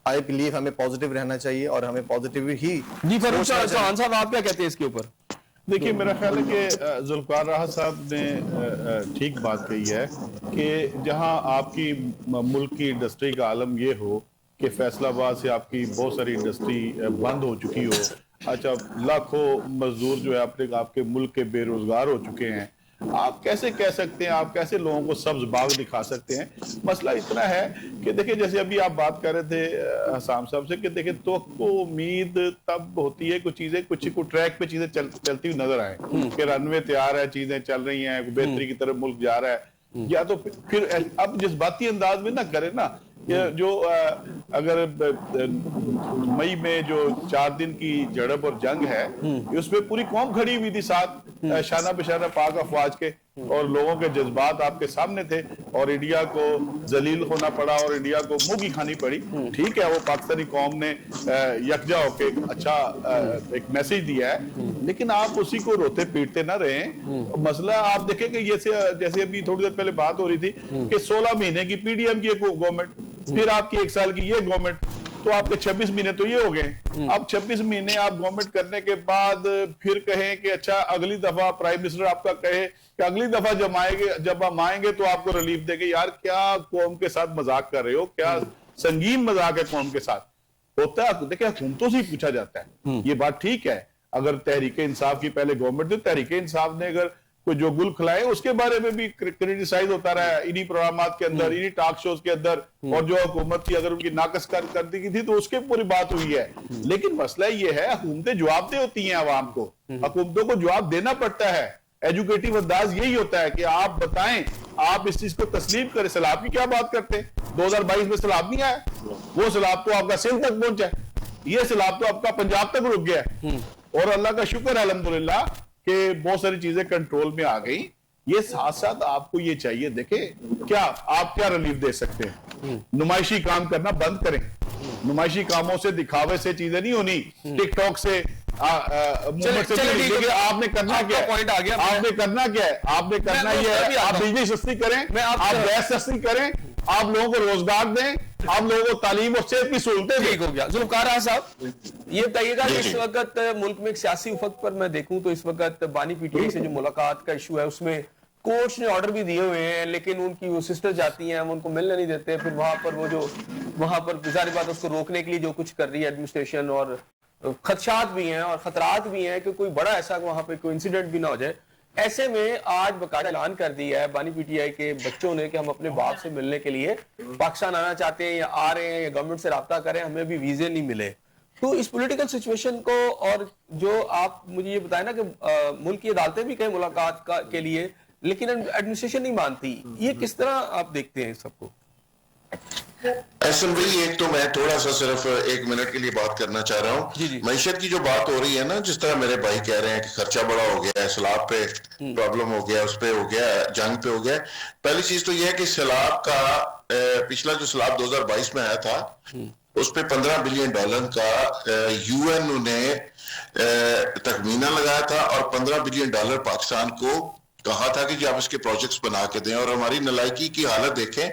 آئی بلیو ہمیں پازیٹیو رہنا چاہیے اور ہمیں پازیٹیو ہی جی فاروق چوہان صاحب آپ کیا کہتے ہیں اس کے اوپر؟ دیکھیے میرا خیال ہے کہ ذوالفقار راحت صاحب نے ٹھیک بات کہی ہے کہ جہاں آپ کی ملک کی انڈسٹری کا عالم یہ ہو کہ فیصل آباد سے آپ کی بہت ساری انڈسٹری بند ہو چکی ہو، اچھا لاکھوں مزدور جو ہے آپ کے ملک کے بے روزگار ہو چکے ہیں، آپ کیسے کہہ سکتے ہیں، آپ کیسے لوگوں کو سبز باغ دکھا سکتے ہیں؟ مسئلہ اتنا ہے کہ دیکھیں جیسے ابھی آپ بات کر رہے تھے حسام صاحب سے کہ دیکھیں توقع امید تب ہوتی ہے کچھ چیزیں کچھ ٹریک پہ چیزیں چلتی ہوئی نظر آئیں کہ رن وے تیار ہے، چیزیں چل رہی ہیں، بہتری کی طرف ملک جا رہا ہے، یا تو پھر اب جذباتی انداز میں نہ کرے نا، جو اگر مئی میں جو 4 دن کی جھڑپ اور جنگ ہے اس پہ پوری قوم کھڑی ہوئی تھی ساتھ شانہ بشانہ پاک افواج کے، اور لوگوں کے جذبات آپ کے سامنے تھے، اور انڈیا کو ذلیل ہونا پڑا اور انڈیا کو منہ کی کھانی پڑی. ٹھیک ہے وہ پاکستانی قوم نے یکجا ہو کے اچھا ایک میسج دیا ہے، لیکن آپ اسی کو روتے پیٹتے نہ رہیں. مسئلہ آپ دیکھیں کہ جیسے ابھی تھوڑی دیر پہلے بات ہو رہی تھی کہ 16 مہینے کی پی ڈی ایم کی گورنمنٹ، پھر آپ کی 1 سال کی یہ گورنمنٹ، تو آپ کے 26 مہینے تو یہ ہو گئے. اب 26 مہینے آپ گورنمنٹ کرنے کے بعد پھر کہیں کہ اچھا اگلی دفعہ پرائم منسٹر آپ کا کہے کہ اگلی دفعہ جب ہم آئیں گے تو آپ کو ریلیف دے گے. یار کیا قوم کے ساتھ مذاق کر رہے ہو؟ کیا سنگین مذاق ہے قوم کے ساتھ؟ ہوتا ہے دیکھیں حکومتوں سے ہی پوچھا جاتا ہے. یہ بات ٹھیک ہے اگر تحریک انصاف کی پہلے گورنمنٹ تھی، تحریک انصاف نے اگر کوئی جو گل کھلائے اس کے بارے میں بھی کریٹیسائز ہوتا رہا ہے انہی پروگرامات کے اندر، انہی ٹاک شوز کے اندر، اور جو حکومت کی اگر ان کی ناقص کردگی کی تھی تو اس کے پوری بات ہوئی ہے. لیکن مسئلہ یہ ہے حکومتیں جواب دہ ہوتی ہیں عوام کو، حکومتوں کو جواب دینا پڑتا ہے. ایجوکیٹو انداز یہی ہوتا ہے کہ آپ بتائیں، آپ اس چیز کو تسلیم کریں. سیلاب کی کیا بات کرتے ہیں؟ 2022 میں سیلاب نہیں آیا، وہ سیلاب تو آپ کا سندھ تک پہنچا ہے، یہ سیلاب تو آپ کا پنجاب تک رک گیا ہے، اور اللہ کا شکر ہے الحمدللہ کہ بہت ساری چیزیں کنٹرول میں آ گئی. یہ ساتھ ساتھ آپ کو یہ چاہیے دیکھیں کیا آپ کیا ریلیف دے سکتے ہیں. نمائشی کام کرنا بند کریں. نمائشی کاموں سے دکھاوے سے چیزیں نہیں ہونی، ٹک ٹاک سے آپ نے کرنا کیا ہے، آپ نے کرنا کیا ہے، آپ نے کرنا یہ ہے آپ بجلی سستی کریں، آپ گیس سستی کریں، آپ لوگوں کو روزگار دیں، آپ لوگوں کو تعلیم اور صحت کی سہولتیں دیں. ٹھیک ہو گیا. ذوالفقار راحت صاحب یہ بتائیے گا کہ اس وقت ملک میں ایک سیاسی افق پر میں دیکھوں تو اس وقت بانی پی ٹی آئی سے جو ملاقات کا ایشو ہے اس میں کورٹس نے آرڈر بھی دیے ہوئے ہیں، لیکن ان کی وہ سسٹر جاتی ہیں، ہم ان کو ملنے نہیں دیتے. پھر وہاں پر ظاہر بات اس کو روکنے کے لیے جو کچھ کر رہی ہے ایڈمنسٹریشن، اور خدشات بھی ہیں اور خطرات بھی ہیں کہ کوئی بڑا ایسا وہاں پہ کوئی انسیڈنٹ بھی نہ ہو جائے. ایسے میں آج باقاعدہ اعلان کر دیا ہے بانی پی ٹی آئی کے بچوں نے کہ ہم اپنے باپ سے ملنے کے لیے پاکستان آنا چاہتے ہیں یا آ رہے ہیں یا گورنمنٹ سے رابطہ کریں، ہمیں بھی ویزے نہیں ملے. تو اس پولیٹیکل سچویشن کو، اور جو آپ مجھے یہ بتائیں نا کہ ملک کی عدالتیں بھی کہیں ملاقات کے لیے لیکن ایڈمنسٹریشن نہیں مانتی، یہ کس طرح آپ دیکھتے ہیں اس سب کو؟ احسن بھائی ایک تو میں تھوڑا سا صرف 1 منٹ کے لیے بات کرنا چاہ رہا ہوں. معیشت کی جو بات ہو رہی ہے نا، جس طرح میرے بھائی کہہ رہے ہیں کہ خرچہ بڑا ہو گیا ہے، سیلاب پہ پرابلم ہو گیا، اس پہ ہو گیا، جنگ پہ ہو گیا. پہلی چیز تو یہ ہے کہ سیلاب کا پچھلا جو سیلاب 2022 میں آیا تھا اس پہ $15 بلین کا یو این نے تخمینہ لگایا تھا، اور $15 بلین پاکستان کو کہا تھا کہ آپ اس کے پروجیکٹس بنا کے دیں. اور ہماری نالائکی کی حالت دیکھیں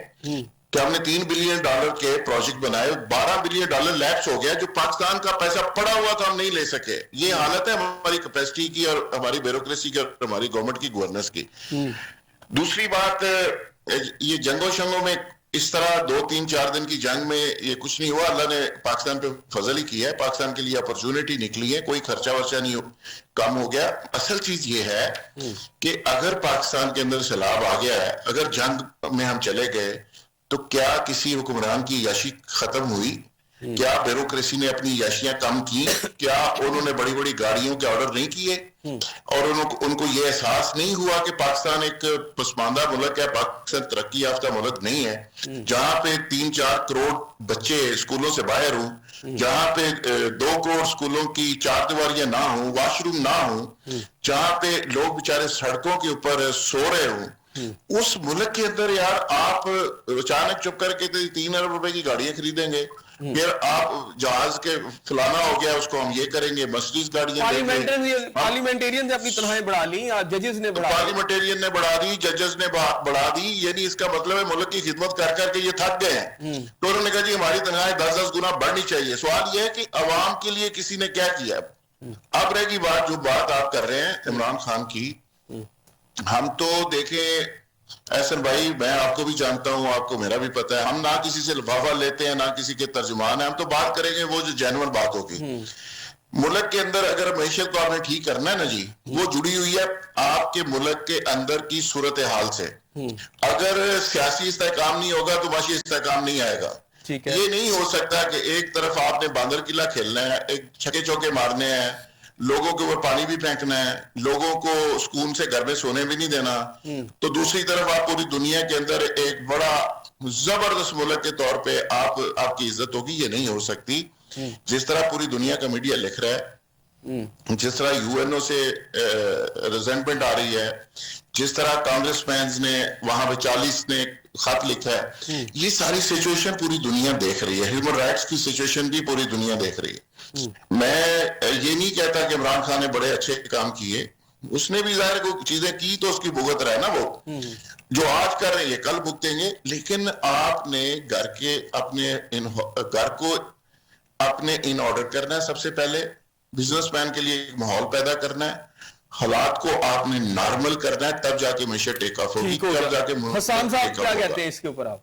کہ ہم نے $3 بلین کے پروجیکٹ بنائے، $12 بلین لیپس ہو گیا، جو پاکستان کا پیسہ پڑا ہوا تھا ہم نہیں لے سکے. یہ حالت ہے ہماری کیپیسٹی کی اور ہماری بیوروکریسی کی اور ہماری گورنمنٹ کی گورننس کی. دوسری بات، یہ جنگوں شنگوں میں اس طرح 2-3-4 دن کی جنگ میں یہ کچھ نہیں ہوا. اللہ نے پاکستان پہ فضل ہی کیا ہے، پاکستان کے لیے اپرچونٹی نکلی ہے، کوئی خرچہ ورچہ نہیں کم ہو گیا. اصل چیز یہ ہے کہ اگر پاکستان کے اندر سیلاب آ گیا ہے، اگر جنگ میں ہم چلے گئے، تو کیا کسی حکمران کی عیاشی ختم ہوئی؟ کیا بیوروکریسی نے اپنی عیاشیاں کم کی؟ کیا انہوں نے بڑی بڑی گاڑیوں کے آرڈر نہیں کیے؟ اور ان کو یہ احساس نہیں ہوا کہ پاکستان ایک پسماندہ ملک ہے، پاکستان ترقی یافتہ ملک نہیں ہے، جہاں پہ 3-4 کروڑ بچے اسکولوں سے باہر ہوں، جہاں پہ 2 کروڑ اسکولوں کی 4 دیواریاں نہ ہوں، واش روم نہ ہوں، جہاں پہ لوگ بیچارے سڑکوں کے اوپر سو رہے ہوں. اس ملک کے اندر یار آپ اچانک چپ کر کے 3 ارب روپے کی گاڑیاں خریدیں گے، پھر آپ جہاز کے فلانا ہو گیا اس کو ہم یہ کریں گے، مرسیڈیز گاڑیاں پارلیمنٹرین نے اپنی تنخواہیں بڑھا لی، ججز نے پارلیمنٹرین نے بڑھا دی، ججز نے بڑھا دی، یعنی اس کا مطلب ہے ملک کی خدمت کر کر کے یہ تھک گئے ہیں، تو انہوں نے کہا جی ہماری تنخواہیں 10 گنا بڑھنی چاہیے۔ سوال یہ ہے کہ عوام کے لیے کسی نے کیا کیا؟ اب رہے گی بات جو بات آپ کر رہے ہیں عمران خان کی، ہم تو دیکھیں احسن بھائی، میں آپ کو بھی جانتا ہوں، آپ کو میرا بھی پتا ہے، ہم نہ کسی سے لفافہ لیتے ہیں نہ کسی کے ترجمان ہیں، ہم تو بات کریں گے وہ جو جینوئن بات ہوگی۔ ملک کے اندر اگر معیشت کو آپ نے ٹھیک کرنا ہے نا جی، وہ جڑی ہوئی ہے آپ کے ملک کے اندر کی صورتحال سے۔ اگر سیاسی استحکام نہیں ہوگا تو معاشی استحکام نہیں آئے گا۔ یہ نہیں ہو سکتا کہ ایک طرف آپ نے باندر قلعہ کھیلنا ہے، ایک چھکے چوکے مارنے ہیں، لوگوں کے اوپر پانی بھی پھینکنا ہے، لوگوں کو سکون سے گھر میں سونے بھی نہیں دینا، تو دوسری طرف آپ پوری دنیا کے اندر ایک بڑا زبردست ملک کے طور پہ آپ کی عزت ہوگی۔ یہ نہیں ہو سکتی۔ جس طرح پوری دنیا کا میڈیا لکھ رہا ہے، جس طرح یو این او سے ریزنٹمنٹ آ رہی ہے، جس طرح کانگریس مینز نے وہاں پہ 40 نے خط لکھا ہے، یہ ساری سچویشن پوری دنیا دیکھ رہی ہے، ہیومن رائٹس کی سچویشن بھی پوری دنیا دیکھ رہی ہے۔ میں یہ نہیں کہتا کہ عمران خان نے بڑے اچھے کام کیے، اس نے بھی ظاہر کوئی چیزیں کی تو اس کی بھگت رہا ہے نا، وہ جو آج کر رہے ہیں یہ کل بھگتیں گے، لیکن آپ نے گھر کو اپنے ان آرڈر کرنا ہے۔ سب سے پہلے بزنس مین کے لیے ایک ماحول پیدا کرنا ہے، حالات کو آپ نے نارمل کرنا ہے، تب جا کے معیشت ٹیک آف ہوگی، تب جا کے حسان صاحب کیا کہتے ہیں اس کے اوپر آپ؟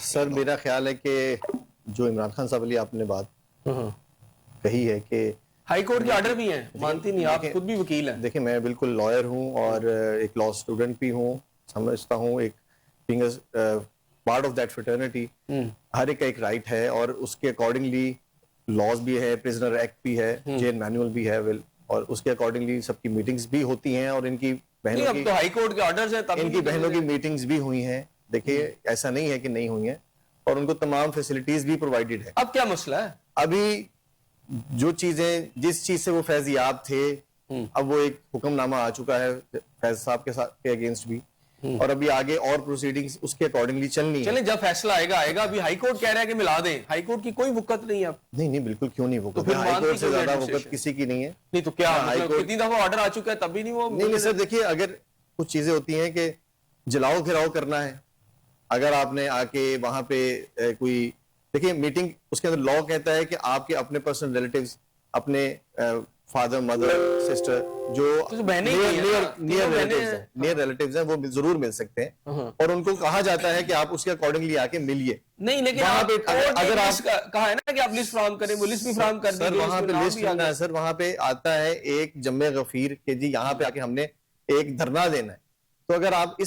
سر میرا خیال ہے کہ جو عمران خان صاحب علی آپ نے بات کہی ہے کہ ہائی کورٹ کے آرڈر بھی ہیں، مانتی نہیں، آپ خود بھی وکیل ہیں۔ دیکھیں میں بالکل لائر ہوں اور ایک لا اسٹوڈنٹ بھی ہوں، سمجھتا ہوں ایک being part of that fraternity ہر ایک کا ایک رائٹ ہے، اور اس کے اکارڈنگلی لاز بھی ہے، پرزنر ایکٹ بھی ہے، جیل مینول بھی ہے، اور اس کے اکارڈنگلی سب کی میٹنگز بھی ہوتی ہیں، اور ان کی بہنوں کی ہائی کورٹ کے آرڈرز ہیں، ان کی بہنوں کی میٹنگز بھی ہوئی ہیں۔ دیکھیے ایسا نہیں ہے کہ نہیں ہوئی ہیں، اور ان کو تمام فیسلٹیز بھی پرووائڈڈ ہے۔ اب کیا مسئلہ ہے؟ ابھی جو چیزیں جس چیز سے وہ فیض یاب تھے، اب وہ ایک حکم نامہ آ چکا ہے فیض صاحب کے اگینسٹ بھی، اور ابھی آگے اور پروسیڈنگز اس کے اکارڈنگلی چلنی ہے۔ چلیں جب فیصلہ آئے گا ابھی ہائی کورٹ کہہ رہا ہے کہ ملا دیں، ہائی کورٹ کی کوئی وقت نہیں ہے اب؟ نہیں بالکل کیوں نہیں وقت، ہائی کورٹ سے زیادہ وقت کسی کی نہیں ہے۔ نہیں تو کیا کتنی دفعہ آرڈر آ چکا ہے تب بھی نہیں وہ؟ نہیں سر دیکھیے، اگر کچھ چیزیں ہوتی ہیں کہ جلاؤ گھراؤ کرنا ہے، اگر آپ نے آ کے وہاں پہ کوئی دیکھیے میٹنگ، اس کے اندر لا کہتا ہے کہ آپ کے اپنے پرسنل ریلیٹیوز، اپنے فادر مدر سسٹر جو نیئر ریلیٹیوز ہیں وہ ضرور مل سکتے ہیں، اور ان کو کہا جاتا ہے کہ آپ اس کے اکارڈنگلی آ کے ملیے۔ نہیں لیکن اگر آپ کہا ہے نا کہ آپ لسٹ فراہم کریں، وہ لسٹ بھی فراہم کر سر وہاں پہ لسٹ آنا ہے، سر وہاں پہ آتا ہے ایک جمع غفیر کہ جی یہاں پہ آ کے ہم نے ایک دھرنا دینا ہے، تو اگر آپ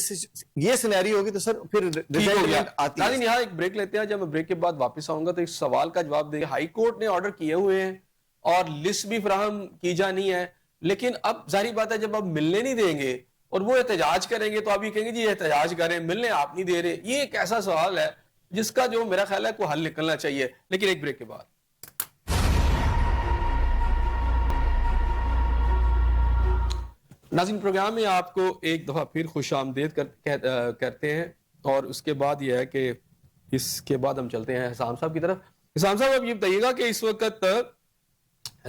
یہ سینیری ہوگی تو سر پھر ریزنٹمنٹ آتی ہے۔ یہاں ایک بریک لیتے ہیں، جب میں بریک کے بعد واپس آؤں گا تو اس سوال کا جواب دیں گے۔ ہائی کورٹ نے آرڈر کیے ہوئے ہیں اور لسٹ بھی فراہم کی جانی ہے، لیکن اب ظاہری بات ہے جب آپ ملنے نہیں دیں گے اور وہ احتجاج کریں گے تو آپ یہ کہیں گے جی احتجاج کریں، ملنے آپ نہیں دے رہے۔ یہ ایک ایسا سوال ہے جس کا جو میرا خیال ہے کوئی حل نکلنا چاہیے، لیکن ایک بریک کے بعد۔ ناظرین پروگرام میں آپ کو ایک دفعہ پھر خوش آمدید کرتے ہیں، اور اس کے بعد یہ ہے کہ اس کے بعد ہم چلتے ہیں حسام صاحب کی طرف۔ حسام صاحب اب یہ بتائیے گا کہ اس وقت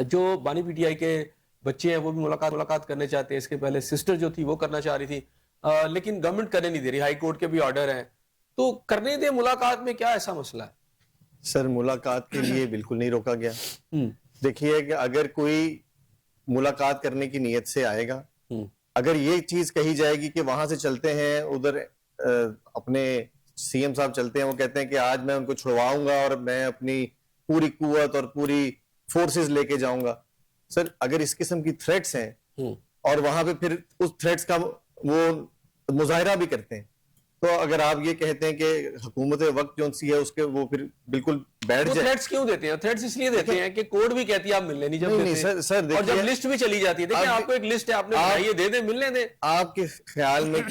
جو بانی پی ٹی آئی کے بچے ہیں وہ بھی ملاقات کرنے چاہتے ہیں، اس کے پہلے سسٹر جو تھی وہ کرنا چاہ رہی تھی، لیکن گورنمنٹ کرنے نہیں دے رہی، ہائی کورٹ کے بھی آرڈر ہیں، تو کرنے دیں ملاقات میں، کیا ایسا مسئلہ ہے؟ سر ملاقات کے لیے بالکل نہیں روکا گیا۔ دیکھیے کہ اگر کوئی ملاقات کرنے کی نیت سے آئے گا، اگر یہ چیز کہی جائے گی کہ وہاں سے چلتے ہیں ادھر اپنے سی ایم صاحب چلتے ہیں، وہ کہتے ہیں کہ آج میں ان کو چھڑواؤں گا اور میں اپنی پوری قوت اور پوری فورسز لے کے جاؤں گا، سر اگر اس قسم کی تھریٹس ہیں اور وہاں پہ پھر اس تھریٹس کا وہ مظاہرہ بھی کرتے ہیں، تو اگر آپ یہ کہتے ہیں کہ حکومت وقت جو سی ہے اس کے وہ پھر بالکل بیٹھ جائے۔ تھریٹس کیوں دیتے ہیں؟ تھریٹس اس لیے دیتے ہیں کہ کورٹ بھی کہتی ہے آپ ملنے نہیں جب، اور جب لسٹ بھی چلی جاتی ہے، دیکھیں آپ کو ایک لسٹ ہے، آپ نے بتائیے دے دیں، ملنے دیں۔ آپ کے خیال میں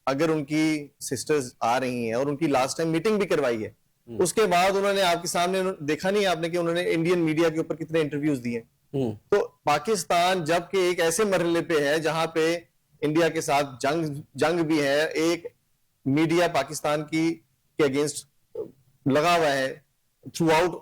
اگر ان کی سسٹرز آ رہی ہیں اور ان کی لاسٹ ٹائم میٹنگ بھی کروائی ہے، اس کے بعد انہوں نے آپ کے سامنے دیکھا نہیں آپ نے کہ انہوں نے انڈین میڈیا کے اوپر کتنے انٹرویوز دیے، تو پاکستان جب کہ ایک ایسے مرحلے پہ ہے جہاں پہ انڈیا کے ساتھ جنگ بھی ہے، ایک میڈیا پاکستان کے اگینسٹ لگا ہوا ہے تھرو آؤٹ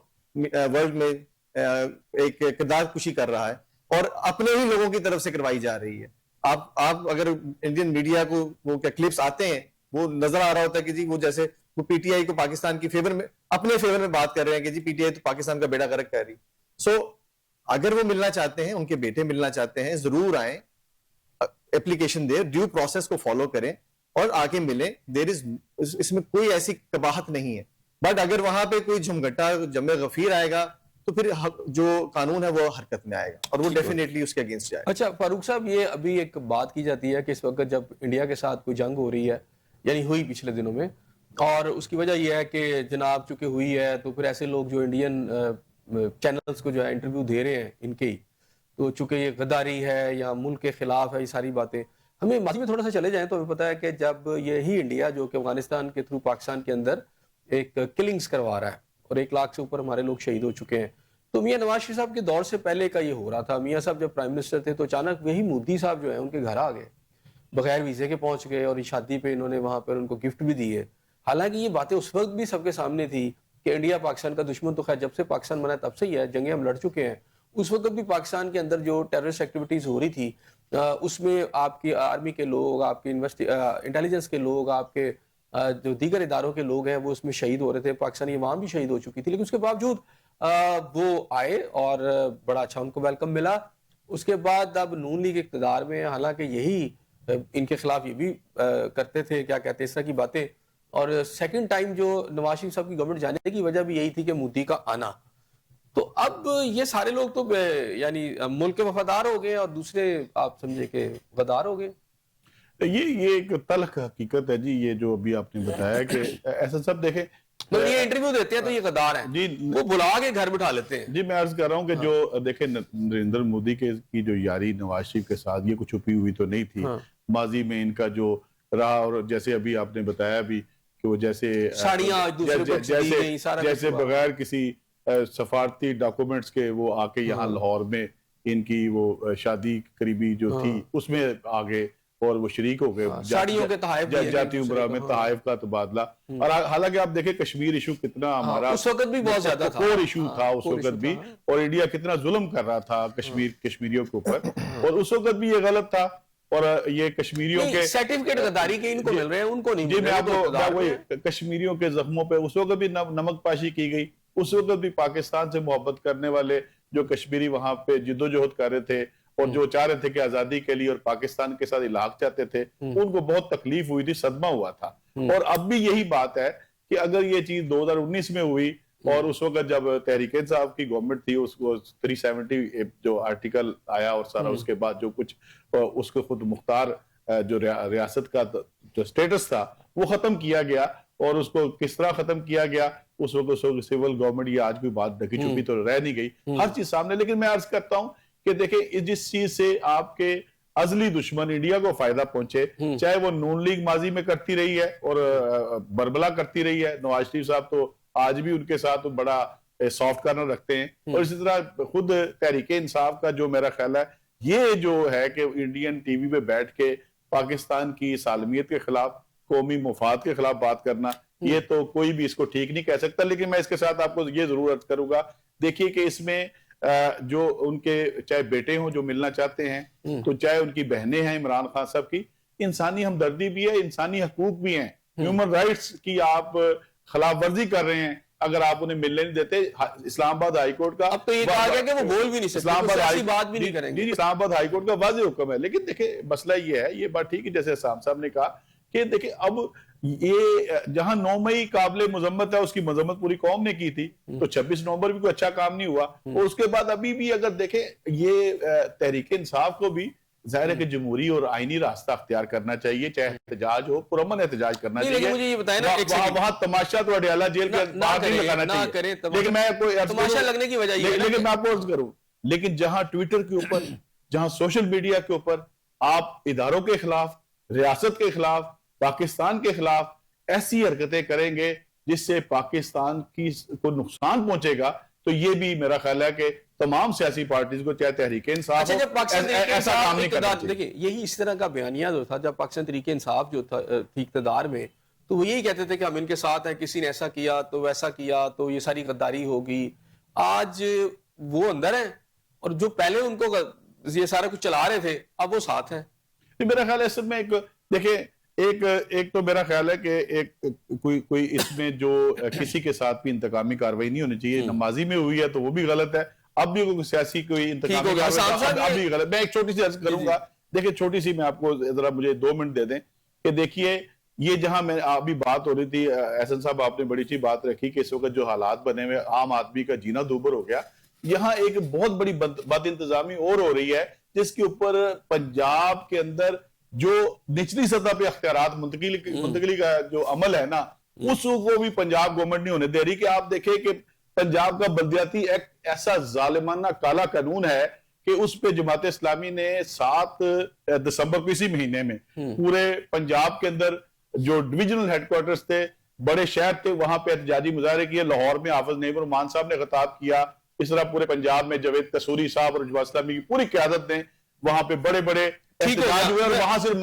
ورلڈ میں ایک کردار کشی کر رہا ہے اور اپنے ہی لوگوں کی طرف سے کروائی جا رہی ہے. آپ اگر انڈین میڈیا کو وہ کلپس آتے ہیں وہ نظر آ رہا ہوتا ہے کہ جی وہ جیسے وہ پی ٹی آئی کو پاکستان کی فیور میں اپنے فیور میں بات کر رہے ہیں کہ جی پی ٹی آئی تو پاکستان کا بیڑا غرق کر رہی. سو اگر وہ ملنا چاہتے ہیں, ان کے بیٹے ملنا چاہتے ہیں, ضرور آئیں, اپلیکیشن دیں, ڈیو پروسیس کو فالو کریں اور آگے ملیں. اس میں کوئی ایسی قباحت نہیں ہے. بٹ اگر وہاں پہ کوئی جھمگٹا جمع غفیر آئے گا تو پھر جو قانون ہے وہ حرکت میں آئے گا اور وہ ڈیفینیٹلی اس کے اگینسٹ جائے گا. اچھا فاروق صاحب, یہ ابھی ایک بات کی جاتی ہے کہ اس وقت جب انڈیا کے ساتھ کوئی جنگ ہو رہی ہے, یعنی ہوئی پچھلے دنوں میں, اور اس کی وجہ یہ ہے کہ جناب چونکہ ہوئی ہے تو پھر ایسے لوگ جو انڈین چینلز کو جو ہے انٹرویو دے رہے ہیں ان کے ہی, تو چونکہ یہ غداری ہے یا ملک کے خلاف ہے, یہ ساری باتیں ہمیں ماضی میں تھوڑا سا چلے جائیں تو ہمیں پتہ ہے کہ جب یہی انڈیا جو کہ افغانستان کے تھرو پاکستان کے اندر ایک کلنگز کروا رہا ہے اور 1 لاکھ سے اوپر ہمارے لوگ شہید ہو چکے ہیں, تو میاں نواز شریف صاحب کے دور سے پہلے کا یہ ہو رہا تھا. میاں صاحب جب پرائم منسٹر تھے تو اچانک وہی مودی صاحب جو ہیں ان کے گھر آ گئے, بغیر ویزے کے پہنچ گئے, اور شادی پہ انہوں نے وہاں پر ان کو گفٹ بھی دیے. حالانکہ یہ باتیں اس وقت بھی سب کے سامنے تھی کہ انڈیا پاکستان کا دشمن تو خیر جب سے پاکستان بنا تب سے ہی ہے, جنگیں ہم لڑ چکے ہیں. اس وقت بھی پاکستان کے اندر جو ٹیررسٹ ایکٹیویٹیز ہو رہی تھی اس میں آپ کی آرمی کے لوگ, آپ کی انٹیلیجنس کے لوگ, آپ کے جو دیگر اداروں کے لوگ ہیں وہ اس میں شہید ہو رہے تھے. پاکستانی عوام بھی شہید ہو چکی تھی, لیکن اس کے باوجود وہ آئے اور بڑا اچھا ان کو ویلکم ملا. اس کے بعد اب نون لیگ اقتدار میں, حالانکہ یہی ان کے خلاف یہ بھی کرتے تھے, کیا کہتے ہیں, اس طرح کی باتیں. اور سیکنڈ ٹائم جو نواز شریف صاحب کی گورنمنٹ جانے کی وجہ بھی یہی تھی کہ مودی کا آنا. تو اب یہ سارے لوگ تو یعنی ملک کے وفادار ہو گئے اور دوسرے آپ سمجھے کہ غدار ہو گئے. یہ ایک تلخ حقیقت ہے جی, یہ جو ابھی آپ نے بتایا کہ ایسا سب دیکھیں یہ انٹرویو دیتے ہیں تو یہ غدار ہیں جی, وہ بلا کے گھر بٹھا لیتے ہیں. جی میں عرض کر رہا ہوں کہ جو دیکھیں نریندر مودی کی جو یاری نواز شریف کے ساتھ یہ کچھ چھپی ہوئی تو نہیں تھی. ماضی میں ان کا جو رہا, اور جیسے ابھی آپ نے بتایا بھی کہ وہ جیسے بغیر کسی سفارتی ڈاکومنٹس کے وہ آ کے یہاں لاہور میں ان کی وہ شادی قریبی جو تھی اس میں آگے اور وہ شریک ہو گئے, ساڑیوں کے تحائف جاتی عمرہ میں تحائف کا تبادلہ. اور حالانکہ آپ دیکھیں کشمیر ایشو کتنا ہمارا اس وقت بھی بہت زیادہ تھا, کور ایشو تھا اس وقت بھی, اور انڈیا کتنا ظلم کر رہا تھا کشمیریوں کے اوپر, اور اس وقت بھی یہ غلط تھا. اور یہ کشمیریوں کے سرٹیفکیٹ غداری کے ان کو مل رہے ہیں, ان کو نہیں. جی میں آپ کو کشمیریوں کے زخموں پہ اس وقت بھی نمک پاشی کی گئی. اس وقت بھی پاکستان سے محبت کرنے والے جو کشمیری وہاں پہ جدوجہد کر رہے تھے اور جو چاہ رہے تھے کہ آزادی کے لیے اور پاکستان کے ساتھ الحاق چاہتے تھے, ان کو بہت تکلیف ہوئی تھی, صدمہ ہوا تھا. اور اب بھی یہی بات ہے کہ اگر یہ چیز 2019 میں ہوئی اور اس وقت جب تحریک انصاف کی گورنمنٹ تھی, اس کو 370 جو آرٹیکل آیا اور سارا اس کے بعد جو کچھ اس کو خود مختار جو ریاست کا جو سٹیٹس تھا وہ ختم کیا گیا. اور اس کو کس طرح ختم کیا گیا اس وقت سول گورنمنٹ, یہ آج کوئی بات ڈھکی چھپی تو رہ نہیں گئی, ہر چیز سامنے. لیکن میں عرض کرتا ہوں کہ دیکھیں جس چیز سے آپ کے ازلی دشمن انڈیا کو فائدہ پہنچے, چاہے وہ نون لیگ ماضی میں کرتی رہی ہے اور بربلا کرتی رہی ہے, نواز شریف صاحب تو آج بھی ان کے ساتھ بڑا سافٹ کارنر رکھتے ہیں, اور اسی طرح خود تحریک انصاف کا جو میرا خیال ہے یہ جو ہے کہ انڈین ٹی وی پہ بیٹھ کے پاکستان کی سالمیت کے خلاف, قومی مفاد کے خلاف بات کرنا, یہ تو کوئی بھی اس کو ٹھیک نہیں کہہ سکتا. لیکن میں اس کے ساتھ آپ کو یہ ضرور عرض کروں گا, دیکھیے کہ اس میں جو ان کے چاہے بیٹے ہوں جو ملنا چاہتے ہیں, تو چاہے ان کی بہنیں ہیں عمران خان صاحب کی, انسانی ہمدردی بھی ہے, انسانی حقوق بھی ہیں, ہیومن رائٹس کی آپ خلاف ورزی کر رہے ہیں اگر آپ انہیں ملنے نہیں دیتے. اسلام آباد ہائی کورٹ کا اب تو یہ کہا گیا کہ وہ بول بھی نہیں سکتے, بات بھی نہیں کریں گے. اسلام آباد ہائی کورٹ کا واضح حکم ہے. لیکن دیکھیں مسئلہ یہ ہے, یہ بات ٹھیک ہے جیسے اسام صاحب نے کہا کہ دیکھیں اب یہ جہاں 9 مئی قابل مذمت ہے, اس کی مذمت پوری قوم نے کی تھی, تو 26 نومبر بھی کوئی اچھا کام نہیں ہوا. اور اس کے بعد ابھی بھی اگر دیکھیں یہ تحریک انصاف کو بھی ظاہر ہے کہ جمہوری اور آئینی راستہ اختیار کرنا چاہیے, چاہے احتجاج ہو, پرامن احتجاج کرنا چاہیے. مجھے یہ بتائیں نا, وہاں تماشا تو اڈیالہ جیل کے باہر نہیں لگانا چاہیے. لیکن میں تماشا لگنے کی وجہ یہ, لیکن میں آپ کو عرض کروں, لیکن جہاں ٹویٹر کے اوپر, جہاں سوشل میڈیا کے اوپر آپ اداروں کے خلاف, ریاست کے خلاف, پاکستان کے خلاف ایسی حرکتیں کریں گے جس سے پاکستان کو نقصان پہنچے گا, تو یہ بھی میرا خیال ہے کہ تمام سیاسی پارٹیز کو, چاہے تحریک انصاف ہو, ایسا کام نہیں کرنا چاہیے. دیکھیں یہی اس طرح کا بیانیہ جو تھا جب پاکستان تحریک انصاف جو تھی اقتدار میں, تو وہ یہی کہتے تھے کہ ہم ان کے ساتھ ہیں, کسی نے ایسا کیا تو ویسا کیا تو یہ ساری غداری ہوگی. آج وہ اندر ہیں اور جو پہلے ان کو یہ سارا کچھ چلا رہے تھے اب وہ ساتھ ہیں. میرا خیال ہے اصل میں ایک تو میرا خیال ہے کہ ایک کوئی اس میں جو کسی کے ساتھ بھی انتقامی کاروائی نہیں ہونی چاہیے. نمازی میں ہوئی ہے تو وہ بھی غلط ہے, اب بھی کوئی سیاسی کوئی انتقامی کاروائی اب بھی غلط. میں ایک چھوٹی سی عرض کروں گا, دیکھیں چھوٹی سی, میں آپ کو ذرا مجھے 2 منٹ دے دیں کہ دیکھیے یہ جہاں میں ابھی بات ہو رہی تھی, احسن صاحب آپ نے بڑی اچھی بات رکھی کہ اس وقت جو حالات بنے ہوئے عام آدمی کا جینا دوبر ہو گیا. یہاں ایک بہت بڑی بد انتظامی اور ہو رہی ہے جس کے اوپر پنجاب کے اندر جو نچلی سطح پہ اختیارات منتقلی کا جو عمل ہے نا, اس کو بھی پنجاب گورنمنٹ نہیں ہونے دے رہی. کہ آپ دیکھیں کہ پنجاب کا بلدیاتی ایکٹ ایسا ظالمانہ کالا قانون ہے کہ اس پہ جماعت اسلامی نے 7 دسمبر کو اسی مہینے میں پورے پنجاب کے اندر جو ڈویژنل ہیڈ کوارٹرز تھے, بڑے شہر تھے, وہاں پہ احتجاجی مظاہرے کیے. لاہور میں حافظ نعیم الرحمان صاحب نے خطاب کیا, اس طرح پورے پنجاب میں جاوید قصوری صاحب اور جماعت اسلامی کی پوری قیادت نے وہاں پہ بڑے بڑے احتجاج ہوئے. اور وہاں صرف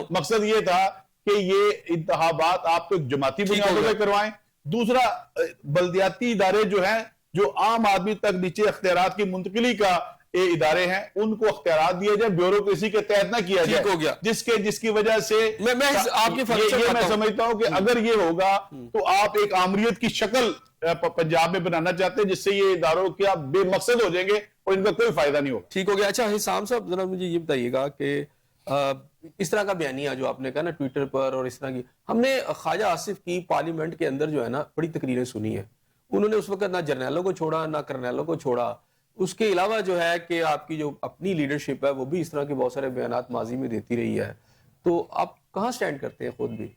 مقصد یہ تھا کہ یہ انتخابات آپ کو جماعتی بنیادوں پہ کروائیں. دوسرا, بلدیاتی ادارے جو ہیں جو عام آدمی تک نیچے اختیارات کی منتقلی کا ادارے ہیں, ان کو اختیارات دیا جائے, بیوروکریسی کے تحت نہ کیا جائے, جس کی وجہ سے یہ میں سمجھتا ہوں کہ اگر یہ ہوگا تو آپ ایک آمریت کی شکل پنجاب میں بنانا چاہتے ہیں جس سے یہ اداروں کے آپ بے مقصد ہو جائیں گے اور ان کا کوئی فائدہ نہیں ہوگا. ٹھیک ہو گیا. اچھا حسام صاحب ذرا مجھے یہ بتائیے گا کہ اس طرح کا بیانیہ جو آپ نے کہا نا ٹویٹر پر اور اس طرح کی, ہم نے خواجہ آصف کی پارلیمنٹ کے اندر جو ہے نا بڑی تقریریں سنی ہیں. انہوں نے اس وقت نہ جرنیلوں کو چھوڑا نہ کرنیلوں کو چھوڑا. اس کے علاوہ جو ہے کہ آپ کی جو اپنی لیڈرشپ ہے وہ بھی اس طرح کے بہت سارے بیانات ماضی میں دیتی رہی ہے. تو آپ کہاں سٹینڈ کرتے ہیں خود بھی؟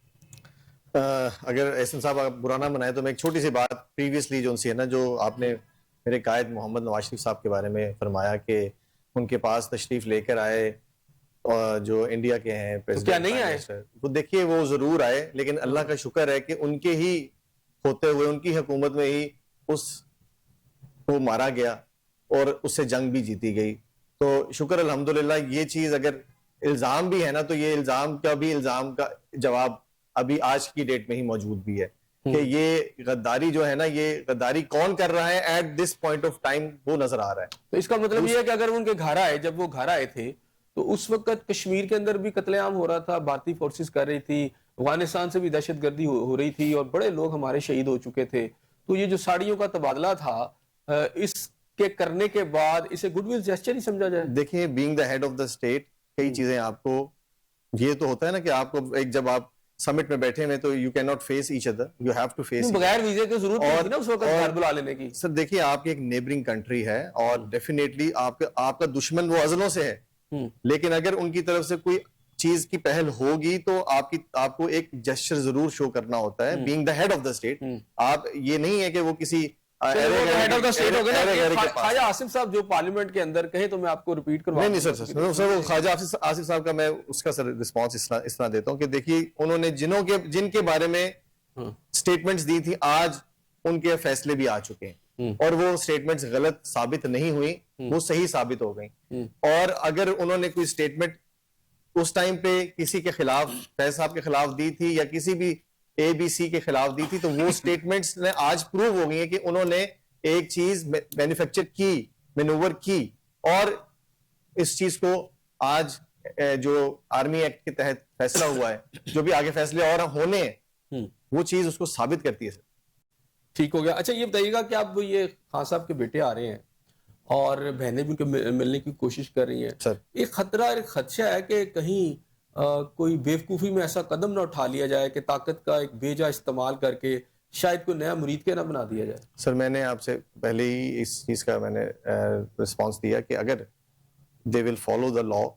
اگر احسن صاحب آپ برا نہ منائے تو میں ایک چھوٹی سی بات پریویسلی جو ان سی ہے نا, جو آپ نے میرے قائد محمد نواز شریف صاحب کے بارے میں فرمایا کہ ان کے پاس تشریف لے کر آئے اور جو انڈیا کے ہیں کیا نہیں آئے؟ تو دیکھیے وہ ضرور آئے, لیکن اللہ کا شکر ہے کہ ان کے ہی ہوتے ہوئے ان کی حکومت میں ہی اس کو مارا گیا اور اس سے جنگ بھی جیتی گئی. تو شکر الحمدللہ. یہ چیز اگر الزام بھی ہے نا تو یہ الزام کا جواب ابھی آج کی ڈیٹ میں ہی موجود بھی ہے کہ یہ غداری جو ہے نا, یہ غداری کون کر رہا ہے at this point of time وہ نظر آ رہا ہے. تو اس کا مطلب یہ ہے کہ اگر ان کے گھر آئے, جب وہ گھر آئے تھے تو اس وقت کشمیر کے اندر بھی قتل عام ہو رہا تھا, بھارتی فورسز کر رہی تھی, افغانستان سے بھی دہشت گردی ہو رہی تھی اور بڑے لوگ ہمارے شہید ہو چکے تھے. تو یہ جو ساڑیوں کا تبادلہ تھا اس کے کرنے کے بعد اسے گڈ ول جیسچر ہی سمجھا جائے؟ دیکھیں being the head of the state کئی چیزیں آپ کو یہ تو ہوتا ہے نا کہ آپ کو ایک جب آپ سمٹ میں بیٹھے ہوئے تو you cannot face each other, you have to face بغیر ویزے کے ضرورت نہیں تھی نا اس وقت گھر بلا لینے کی. سر دیکھیے آپ کی ایک نیبرنگ کنٹری ہے اور ڈیفینیٹلی آپ کا دشمن وہ ازلوں سے ہے, لیکن اگر ان کی طرف سے کوئی چیز کی پہل ہوگی تو آپ کو ایک جسچر ضرور شو کرنا ہوتا ہے being the head of the state. آپ یہ نہیں ہے کہ وہ کسی خواجہ آصف صاحب جو پارلیمنٹ کے اندر کہے تو میں آپ کو ریپیٹ کروا نہیں سر خواجہ آصف صاحب کا میں اس کا سر رسپانس اس طرح دیتا ہوں کہ دیکھیے انہوں نے جن کے بارے میں سٹیٹمنٹس دی تھی آج ان کے فیصلے بھی آ چکے ہیں اور وہ سٹیٹمنٹس غلط ثابت نہیں ہوئی, وہ صحیح ثابت ہو گئی. اور اگر انہوں نے کوئی سٹیٹمنٹ اس ٹائم پہ کسی کے خلاف فیض صاحب کے خلاف دی تھی یا کسی بھی اے بی سی کے خلاف دی تھی تو وہ سٹیٹمنٹس نے آج پروو ہو گئی ہیں کہ انہوں نے ایک چیز مینوفیکچر کی, مینوور کی, اور اس چیز کو آج جو آرمی ایکٹ کے تحت فیصلہ ہوا ہے, جو بھی آگے فیصلے اور ہونے ہیں, وہ چیز اس کو ثابت کرتی ہے. ٹھیک ہو گیا. اچھا یہ بتائیے گا کہ اب یہ خان صاحب کے بیٹے آ رہے ہیں اور بہنیں بھی ان کے ملنے کی کوشش کر رہی ہیں, ایک خطرہ ایک خدشہ ہے کہ کہیں کوئی بیوقوفی میں ایسا قدم نہ اٹھا لیا جائے کہ طاقت کا ایک بیجا استعمال کر کے شاید کوئی نیا مرید کے نہ بنا دیا جائے. سر میں نے آپ سے پہلے ہی اس چیز کا میں نے رسپانس دیا کہ اگر they will follow the law,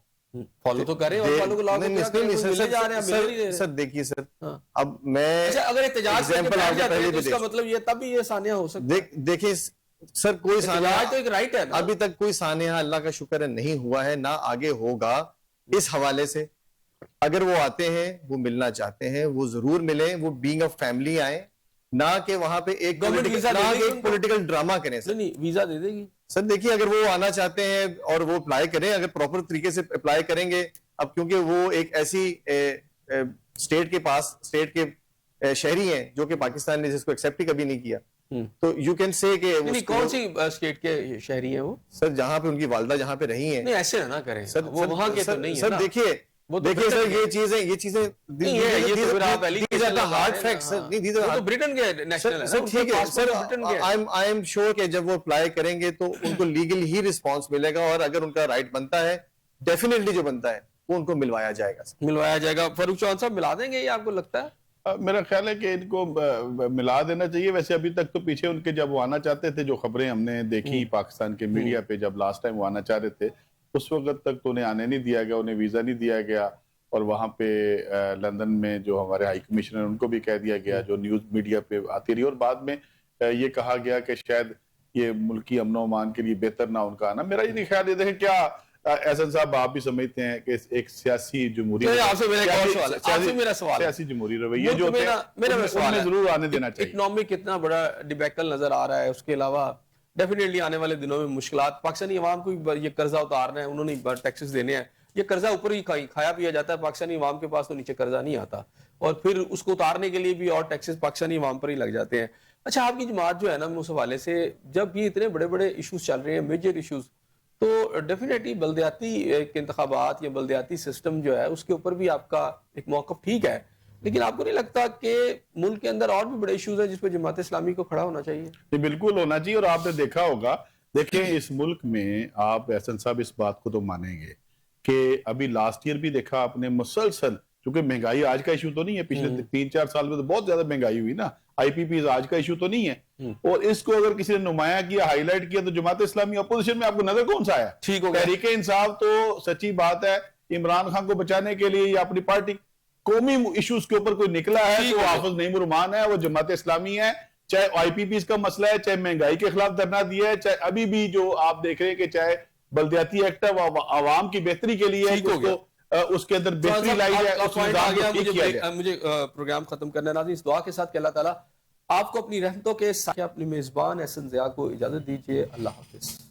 follow تو کریں اور فالو کو لا کو ملنے جا رہے ہیں مل نہیں رہے. سر دیکھیے سر اب میں اگر احتجاج کر کے بیٹھ جاتے ہیں تو اس کا مطلب یہ تب بھی یہ سانحہ ہو سکتا ہے. دیکھیں سر کوئی سانحہ تو ایک رائٹ ہے, ابھی تک کوئی سانحہ اللہ کا شکر ہے نہیں ہوا ہے, نہ آگے ہوگا. اس حوالے سے اگر وہ آتے ہیں, وہ ملنا چاہتے ہیں, وہ ضرور ملیں, وہ بینگ آف فیملی آئیں, نہ کہ وہاں پہ ایک پولیٹیکل ڈرامہ کریں. نہیں ویزا دے دے گی سر. دیکھیے اگر وہ آنا چاہتے ہیں اور وہ اپلائی کریں, اگر پراپر طریقے سے اپلائی کریں گے, اب کیونکہ وہ ایک ایسی اسٹیٹ کے پاس اسٹیٹ کے شہری ہیں جو کہ پاکستان نے جس کو ایکسیپٹ ہی کبھی نہیں کیا, تو یو کین سے کہ کون سی اسٹیٹ کے شہری ہیں وہ سر جہاں پہ ان کی والدہ جہاں پہ رہی ہیں. نہیں ایسے نہ کریں سر, وہ وہاں کے تو نہیں ہے سر. دیکھیے سر یہ چیزیں برٹن کے نیشنل سر ٹھیک ہے سر, آئی ایم شیور کہ جب وہ اپلائی کریں گے تو ان کو لیگل ہی رسپانس ملے گا, اور اگر ان کا رائٹ بنتا ہے ڈیفینیٹلی جو بنتا ہے وہ ان کو ملوایا جائے گا. فاروق چوہان صاحب ملا دیں گے یہ آپ کو لگتا ہے؟ میرا خیال ہے کہ ان کو ملا دینا چاہیے. ویسے ابھی تک تو پیچھے ان کے جب وہ آنا چاہتے تھے, جو خبریں ہم نے دیکھی پاکستان کے میڈیا پہ, جب لاسٹ ٹائم وہ آنا چاہ رہے تھے اس وقت تک تو انہیں آنے نہیں دیا گیا, انہیں ویزا نہیں دیا گیا, اور وہاں پہ لندن میں جو ہمارے ہائی کمشنر ان کو بھی کہہ دیا گیا, جو نیوز میڈیا پہ آتی رہی, اور بعد میں یہ کہا گیا کہ شاید یہ ملکی امن و امان کے لیے بہتر نہ ان کا آنا. میرا یہ خیال یہ دیکھیں کیا احسن صاحب آپ بھی سمجھتے ہیں کہ ایک سیاسی جمہوری سیاسی جمہوری رویہ جو ضرور آنے دینا چاہیے. اکنامک کتنا بڑا ڈیبیکل نظر آ رہا ہے, اس کے علاوہ ڈیفینیٹلی آنے والے دنوں میں مشکلات, پاکستانی عوام کو یہ قرضہ اتارنا ہے, انہوں نے ٹیکسز دینے ہیں, یہ قرضہ اوپر ہی کھایا پیا جاتا ہے, پاکستانی عوام کے پاس تو نیچے قرضہ نہیں آتا, اور پھر اس کو اتارنے کے لیے بھی اور ٹیکسز پاکستانی عوام پر ہی لگ جاتے ہیں. اچھا آپ کی جماعت جو ہے نا اس حوالے سے, جب یہ اتنے بڑے بڑے ایشوز چل رہے ہیں, میجر ایشوز, تو ڈیفینیٹلی بلدیاتی انتخابات یا بلدیاتی سسٹم جو ہے اس کے اوپر بھی آپ کا ایک موقف ٹھیک ہے, لیکن آپ کو نہیں لگتا کہ ملک کے اندر اور بھی بڑے ایشوز ہیں جس پہ جماعت اسلامی کو کھڑا ہونا چاہیے؟ یہ بالکل ہونا چاہیے. اور آپ نے دیکھا ہوگا, دیکھیں اس ملک میں آپ احسن صاحب اس بات کو تو مانیں گے کہ ابھی لاسٹ ایئر بھی دیکھا آپ نے مسلسل, کیونکہ مہنگائی آج کا ایشو تو نہیں ہے, پچھلے 3-4 سال میں تو بہت زیادہ مہنگائی ہوئی نا, آئی پی پیز آج کا ایشو تو نہیں ہے, اور اس کو اگر کسی نے نمایاں کیا, ہائی لائٹ کیا, تو جماعت اسلامی اپوزیشن میں آپ کو نظر کون سا آیا؟ تحریک انصاف تو سچی بات ہے عمران خان کو بچانے کے لیے یا اپنی پارٹی قومی ایشوز کے اوپر کوئی نکلا ہے تو حافظ نعیم الرحمان ہے, وہ جماعت اسلامی ہے, چاہے آئی پی پیز کا مسئلہ ہے, چاہے مہنگائی کے خلاف دھرنا دیا ہے, چاہے ابھی بھی جو آپ دیکھ رہے ہیں کہ چاہے بلدیاتی ایکٹ ہے وہ عوام کی بہتری کے لیے ہے, اس کے اندر بہتری لائی ہے. مجھے پروگرام ختم کرنا ہے ناظرین, اس دعا کے ساتھ کہ اللہ تعالیٰ آپ کو اپنی رحمتوں کے ساتھ اپنے میزبان احسن ضیاء کو اجازت دیجیے. اللہ حافظ.